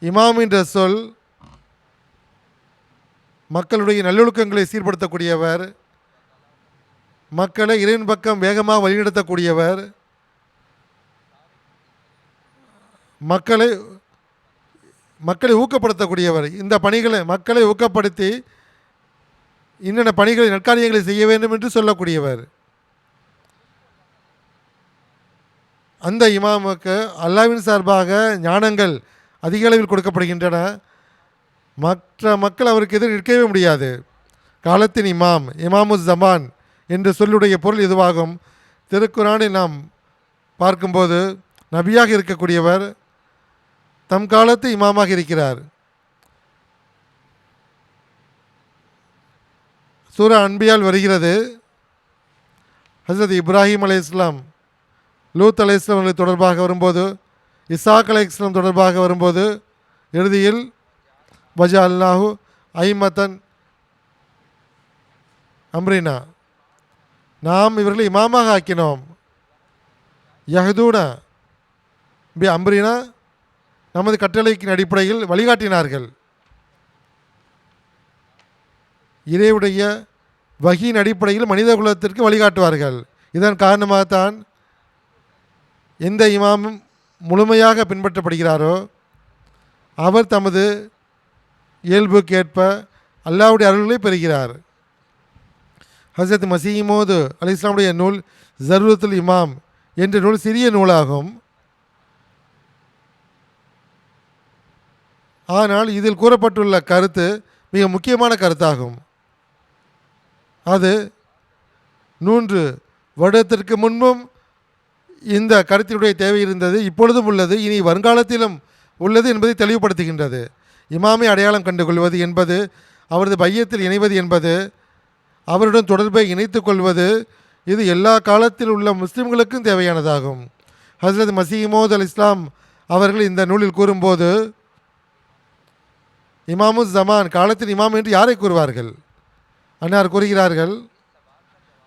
இமாம் என்ற சொல் மக்களுடைய நல்லொழுக்கங்களை சீர்படுத்தக்கூடியவர், மக்களை இறைவன் பக்கம் வேகமாக வழிநடத்தக்கூடியவர், மக்களை ஊக்கப்படுத்தக்கூடியவர். இந்த மக்களை ஊக்கப்படுத்தி இன்னென்ன பணிகளை, நற்காரியங்களை செய்ய வேண்டும் என்று சொல்லக்கூடியவர். அந்த இமாமுக்கு அல்லாஹ்வின் சார்பாக ஞானங்கள் அதிக அளவில் கொடுக்கப்படுகின்றன. மற்ற மக்கள் அவருக்கு எதிர் நிற்கவே முடியாது. காலத்தின் இமாம், இமாமு ஜமான் என்று சொல்லுடைய பொருள் இதுவாகும். திருக்குரானில் நாம் பார்க்கும்போது நபியாக இருக்கக்கூடியவர் தம் காலத்து இமாமாக இருக்கிறார். சூரா அன்பியால் வருகிறது. ஹஸ்ரத் இப்ராஹிம் அலைஹிஸ்ஸலாம், லூத் அலைஹிஸ்ஸலாம் அவர்கள் தொடர்பாக வரும்போது, இசாக் அலைஹிஸ்ஸலாம் தொடர்பாக வரும்போது, இறுதியில் வஜா அல்லாஹு ஐமத்தன் அம்ரினா, நாம் இவர்களை இமாமாக ஆக்கினோம். யஹ்தூனா பி அம்ரினா, நமது கட்டளைக்கின் அடிப்படையில் வழிகாட்டினார்கள். இறைவுடைய வகியின் அடிப்படையில் மனித குலத்திற்கு வழிகாட்டுவார்கள். இதன் காரணமாகத்தான் எந்த இமாமும் முழுமையாக பின்பற்றப்படுகிறாரோ அவர் தமது இயல்புக்கேற்ப அல்லாஹ்வுடைய அருள்களை பெறுகிறார். ஹசரத் மசீமோது அலி இஸ்லாமுடைய நூல் ஜருரத்துல் இமாம் என்ற நூல் சிறிய நூலாகும். ஆனால் இதில் கூறப்பட்டுள்ள கருத்து மிக முக்கியமான கருத்தாகும். அது 3 வருடத்திற்கு முன்பும் இந்த கருத்தினுடைய தேவை இருந்தது, இப்பொழுதும் உள்ளது, இனி வருங்காலத்திலும் உள்ளது என்பதை தெளிவுபடுத்துகின்றது. இமாமை அடையாளம் கண்டுகொள்வது என்பது, அவரது பையத்தில் இணைவது என்பது, அவருடன் தொடர்பை இணைத்து கொள்வது, இது எல்லா காலத்தில் உள்ள முஸ்லிம்களுக்கும் தேவையானதாகும். ஹஸ்ரத் மசீமோத் அல் இஸ்லாம் அவர்கள் இந்த நூலில் கூறும்போது, இமாமு ஜமான், காலத்தின் இமாம் என்று யாரை கூறுவார்கள்? அன்னார் கூறுகிறார்கள்,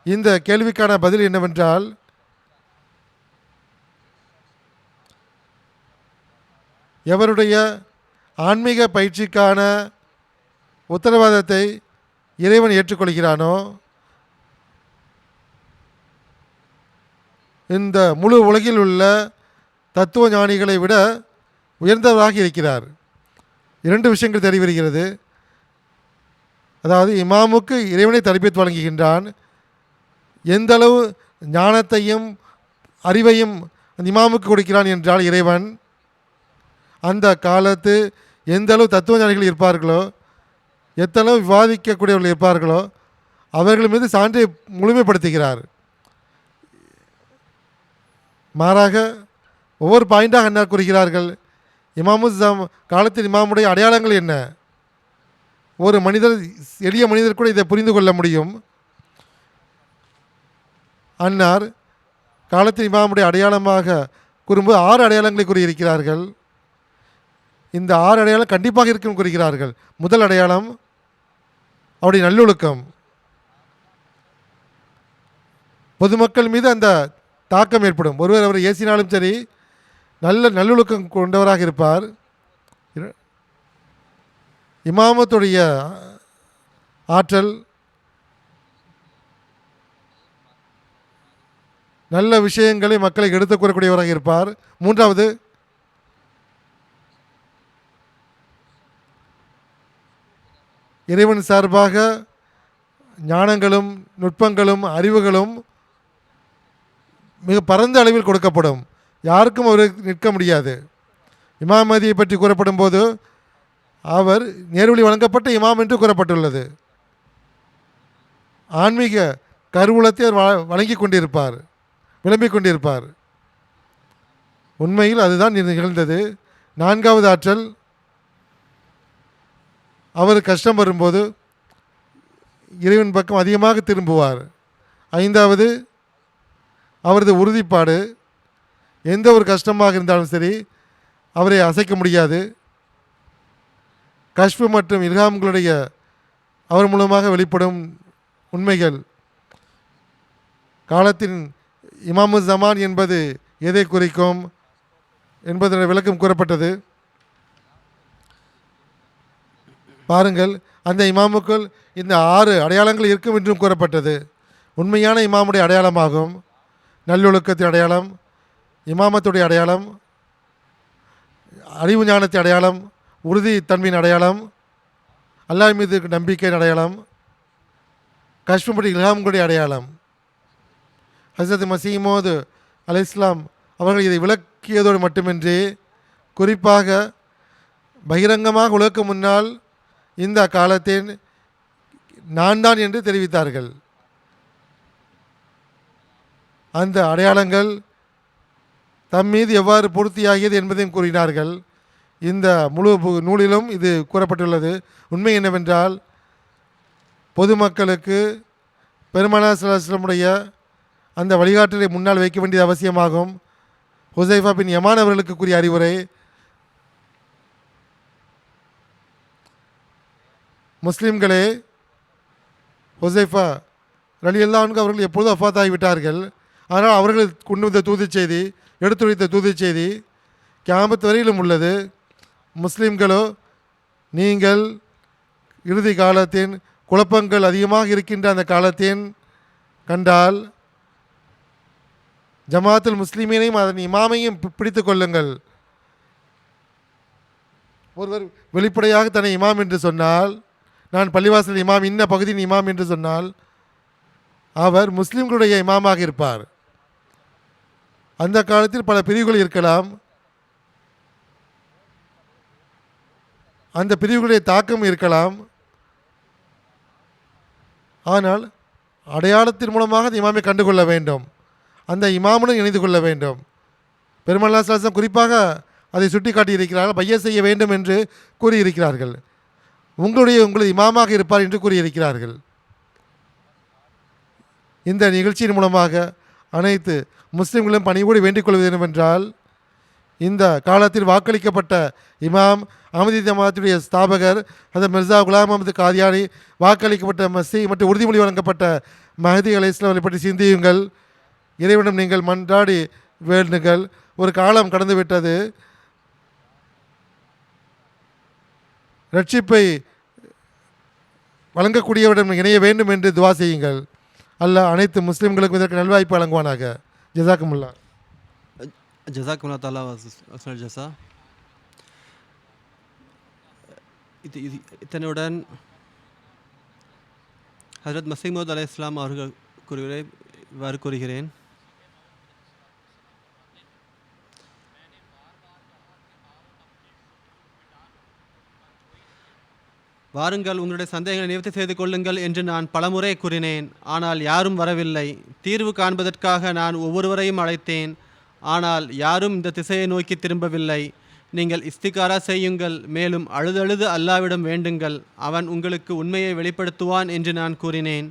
இந்த கேள்விக்கான பதில் என்னவென்றால், எவருடைய ஆன்மீக பயிற்சிக்கான உத்தரவாதத்தை இறைவன் ஏற்றுக்கொள்கிறானோ, இந்த முழு உலகில் உள்ள தத்துவ ஞானிகளை விட உயர்ந்தவராக இருக்கிறார். 2 விஷயங்கள் தெரிவிக்கிறது. அதாவது இமாமுக்கு இறைவனை தர்பியத் வழங்குகின்றான். எந்த அளவு ஞானத்தையும் அறிவையும் அந்த இமாமுக்கு கொடுக்கிறான் என்றால் இறைவன், அந்த காலத்து எந்த அளவு தத்துவ ஞானிகள் இருப்பார்களோ, எத்தளவு விவாதிக்கக்கூடியவர்கள் இருப்பார்களோ, அவர்கள் மீது சான்றை முழுமைப்படுத்துகிறார். மாறாக ஒவ்வொரு பாயிண்டாக என்ன கூறுகிறார்கள், காலத்தின் இமாமுடைய அடையாளங்கள் என்ன? ஒரு மனிதர், எளிய மனிதர் கூட இதை புரிந்து கொள்ள முடியும். அன்னார் காலத்தின் இமாமுடைய அடையாளமாக கூறும்போது 6 அடையாளங்களை கூறியிருக்கிறார்கள். இந்த 6 அடையாளம் கண்டிப்பாக இருக்கும் கூறுகிறார்கள். முதல் அடையாளம் அவருடைய நல்லொழுக்கம். பொதுமக்கள் மீது அந்த தாக்கம் ஏற்படும். ஒருவர் அவர் ஏசினாலும் சரி, நல்லொழுக்கம் கொண்டவராக இருப்பார். இமாமத்துடைய ஆற்றல், நல்ல விஷயங்களை மக்களை எடுத்துக் கூறக்கூடியவராக இருப்பார். 3வது, இறைவன் சார்பாக ஞானங்களும் நுட்பங்களும் அறிவுகளும் மிக பரந்த அளவில் கொடுக்கப்படும். யாருக்கும் அவர் நிற்க முடியாது. இமாம் மஹதியை பற்றி கூறப்படும் போது அவர் நேர்வழி வழங்கப்பட்ட இமாம் என்று கூறப்பட்டுள்ளது. ஆன்மீக கருவூலத்தை அவர் வழங்கி கொண்டிருப்பார், விளம்பிக் கொண்டிருப்பார். உண்மையில் அதுதான் நிகழ்ந்தது. 4வது ஆற்றல், அவர் கஷ்டம் வரும்போது இறைவன் பக்கம் அதிகமாக திரும்புவார். 5வது, அவரது உறுதிப்பாடு. எந்த ஒரு கஷ்டமாக இருந்தாலும் சரி அவரை அசைக்க முடியாது. கஷ்பு மற்றும் இல்ஹாம்களுடைய அவர் மூலமாக வெளிப்படும் உண்மைகள். காலத்தின் இமாமு ஜமான் என்பது எதை குறிக்கும் என்பதன் விளக்கம் கூறப்பட்டது. பாருங்கள், அந்த இமாமுக்குள் இந்த 6 அடையாளங்கள் இருக்கும் என்றும் கூறப்பட்டது. உண்மையான இமாமுடைய அடையாளமாகும். நல்லொழுக்கத்தின் அடையாளம், இமாமத்துடைய அடையாளம், அறிவு ஞானத்தின் அடையாளம், உறுதி தன்மையின் அடையாளம், அல்லாஹ் மீது நம்பிக்கையின் அடையாளம், கஷ்மபடி இல்ஹாம்களுடைய அடையாளம். ஹசரத் மசீமோது அலை இஸ்லாம் அவர்கள் இதை விளக்கியதோடு மட்டுமின்றி குறிப்பாக பகிரங்கமாக உலகம் முன்னால் இந்த காலத்தின் நான் தான் என்று தெரிவித்தார்கள். அந்த அடையாளங்கள் தம் மீது எவ்வாறு பூர்த்தியாகியது என்பதையும் கூறினார்கள். இந்த முழு நூலிலும் இது கூறப்பட்டுள்ளது. உண்மை என்னவென்றால், பொதுமக்களுக்கு பெருமானார் ஸல்லல்லாஹு அலைஹி வஸல்லமுடைய அந்த வழிகாட்டலை முன்னால் வைக்க வேண்டியது அவசியமாகும். ஹுசைஃபா பின் யமான் அவர்களுக்கு கூறிய அறிவுரை, முஸ்லிம்களே, ஹுசைஃபா ரலியல்லாஹு அன்ஹு அவர்கள் எப்பொழுதும் வஃபாத் ஆகிவிட்டார்கள். ஆனால் அவர்கள் கொண்டு வந்த தூது செய்தி, எடுத்துரைத்த தூது செய்தி கியாமத் வரையிலும் உள்ளது. முஸ்லிம்களோ, நீங்கள் இறுதி காலத்தின் குழப்பங்கள் அதிகமாக இருக்கின்ற அந்த காலத்தின் கண்டால் ஜமாத்துல் முஸ்லிமீனையும் அதன் இமாமையும் பிடித்து கொள்ளுங்கள். ஒருவர் வெளிப்படையாக தன்னை இமாம் என்று சொன்னால், நான் பள்ளிவாசல் இமாம், இன்ன பகுதியின் இமாம் என்று சொன்னால், அவர் முஸ்லிம்களுடைய இமாமாக இருப்பார். அந்த காலத்தில் பல பிரிவுகள் இருக்கலாம், அந்த பிரிவுகளுடைய தாக்கம் இருக்கலாம். ஆனால் அடையாளத்தின் மூலமாக அந்த இமாமை கண்டுகொள்ள வேண்டும், அந்த இமாமுடன் இணைந்து கொள்ள வேண்டும். பெருமாள் சாசம் குறிப்பாக அதை சுட்டி காட்டியிருக்கிறார்கள். பைய செய்ய வேண்டும் என்று கூறியிருக்கிறார்கள். உங்களது இமாமாக இருப்பார் என்று கூறியிருக்கிறார்கள். இந்த நிகழ்ச்சியின் மூலமாக அனைத்து முஸ்லிம்களும் பணிவோடு வேண்டிக் கொள்வது என்னவென்றால், இந்த காலத்தில் வாக்களிக்கப்பட்ட இமாம் அஹமதி ஜமாத்துடைய ஸ்தாபகர் ஹதரத் மிர்சா குலாம் அஹமது காதியானி, வாக்களிக்கப்பட்ட மசி மற்றும் உறுதிமொழி வழங்கப்பட்ட மஹதி அலைஹிஸ்ஸலாமை பற்றி சிந்தியுங்கள். இறைவனும் நீங்கள் மன்றாடி வேண்டுங்கள். ஒரு காலம் கடந்துவிட்டது. ரட்சிப்பை வழங்கக்கூடியவரிடம் இணைய வேண்டும் என்று துவா செய்யுங்கள். அல்லாஹ் அனைத்து முஸ்லிம்களுக்கும் இதற்கு நல்வாய்ப்பு வழங்குவானாக. ஜஸாக்குமுல்லா. ஜஸாக்குமுல்லா தஆலா வஸ்னல் ஜஸா. இதனுடன் ஹஜ்ரத் மஸீஹ் மவ்ஊத் அலைஹிஸ்ஸலாம் அவர்கள் இவ்வாறு கூறுகிறேன். வாருங்கள், உங்களுடைய சந்தேகங்களை நிவர்த்தி செய்து கொள்ளுங்கள் என்று நான் பலமுறை கூறினேன். ஆனால் யாரும் வரவில்லை. தீர்வு காண்பதற்காக நான் ஒவ்வொருவரையும் அழைத்தேன். ஆனால் யாரும் இந்த திசையை நோக்கி திரும்பவில்லை. நீங்கள் இஸ்திகாரா செய்யுங்கள், மேலும் அழுதழுது அல்லாவிடம் வேண்டுங்கள், அவன் உங்களுக்கு உண்மையை வெளிப்படுத்துவான் என்று நான் கூறினேன்.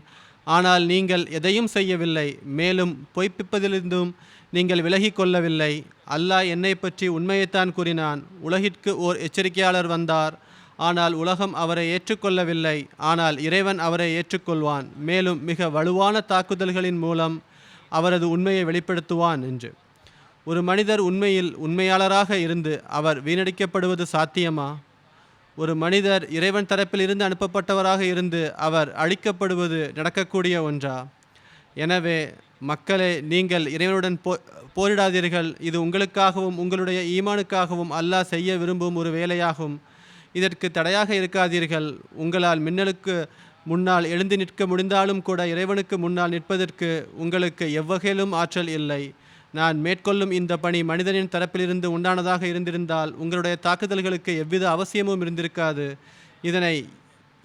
ஆனால் நீங்கள் எதையும் செய்யவில்லை, மேலும் பொய்ப்பிப்பதிலிருந்தும் நீங்கள் விலகி கொள்ளவில்லை. அல்லாஹ் என்னை பற்றி உண்மையைத்தான் கூறினான். உலகிற்கு ஓர் எச்சரிக்கையாளர் வந்தார், ஆனால் உலகம் அவரை ஏற்றுக்கொள்ளவில்லை. ஆனால் இறைவன் அவரை ஏற்றுக்கொள்வான், மேலும் மிக வலுவான தாக்குதல்களின் மூலம் அவரது உண்மையை வெளிப்படுத்துவான் என்று. ஒரு மனிதர் உண்மையில் உண்மையாளராக இருந்து அவர் வீணடிக்கப்படுவது சாத்தியமா? ஒரு மனிதர் இறைவன் தரப்பில் இருந்து அனுப்பப்பட்டவராக இருந்து அவர் அழிக்கப்படுவது நடக்கக்கூடிய ஒன்றா? எனவே மக்களே, நீங்கள் இறைவனுடன் போரிடாதீர்கள். இது உங்களுக்காகவும் உங்களுடைய ஈமானுக்காகவும் அல்லாஹ் செய்ய விரும்பும் ஒரு வேலையாகும். இதற்கு தடையாக இருக்காதீர்கள். உங்களால் மின்னலுக்கு முன்னால் எழுந்து நிற்க முடிந்தாலும் கூட இறைவனுக்கு முன்னால் நிற்பதற்கு உங்களுக்கு எவ்வகையிலும் ஆற்றல் இல்லை. நான் மேற்கொள்ளும் இந்த பணி மனிதனின் தரப்பிலிருந்து உண்டானதாக இருந்திருந்தால் உங்களுடைய தாக்குதல்களுக்கு எவ்வித அவசியமும் இருந்திருக்காது. இதனை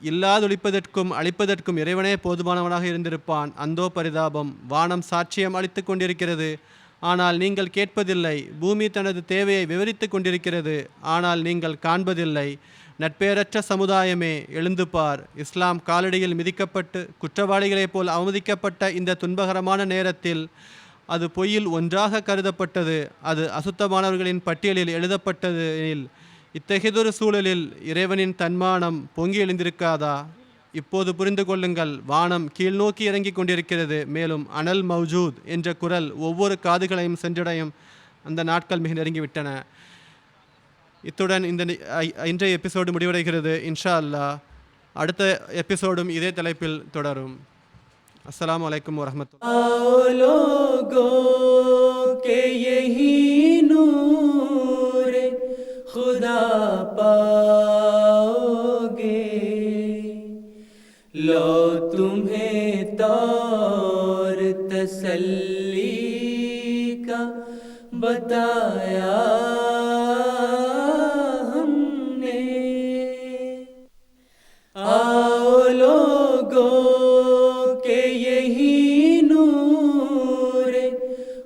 இல்லாதொழிப்பதற்கும் அழிப்பதற்கும் இறைவனே போதுமானவனாக இருந்திருப்பான். அந்தோ பரிதாபம்! வானம் சாட்சியம் அளித்து கொண்டிருக்கிறது, ஆனால் நீங்கள் கேட்பதில்லை. பூமி தனது தேவையை விவரித்து கொண்டிருக்கிறது, ஆனால் நீங்கள் காண்பதில்லை. நட்பேரற்ற சமுதாயமே, எழுந்து பார். இஸ்லாம் காலடியில் மிதிக்கப்பட்டு குற்றவாளிகளைப் போல் அவமதிக்கப்பட்ட இந்த துன்பகரமான நேரத்தில் அது பொய்யில் ஒன்றாக கருதப்பட்டது. அது அசுத்தமானவர்களின் பட்டியலில் எழுதப்பட்டதில் இத்தகையதொரு சூழலில் இறைவனின் தன்மானம் பொங்கி எழுந்திருக்காதா? இப்போது புரிந்து கொள்ளுங்கள். வானம் கீழ் நோக்கி இறங்கி கொண்டிருக்கிறது. மேலும் அனல் மௌஜூத் என்ற குரல் ஒவ்வொரு காதுகளையும் சென்றடையும் அந்த நாட்கள் மிக நெருங்கிவிட்டன. இத்துடன் இந்த இன்றைய எபிசோடு முடிவடைகிறது. இன்ஷா அல்லாஹ் அடுத்த எபிசோடும் இதே தலைப்பில் தொடரும். अस्सलाम वालेकुम वरहमतुल्लाह। लोगों के यही नूर खुदा पाओगे, लो तुम्हें तौर तसल्ली का बताया हमने। आओ लोगों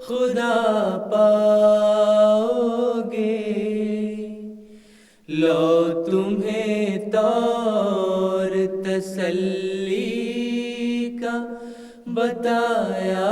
खुदा पाओगे, लो तुम्हें तौर तसल्ली का बताया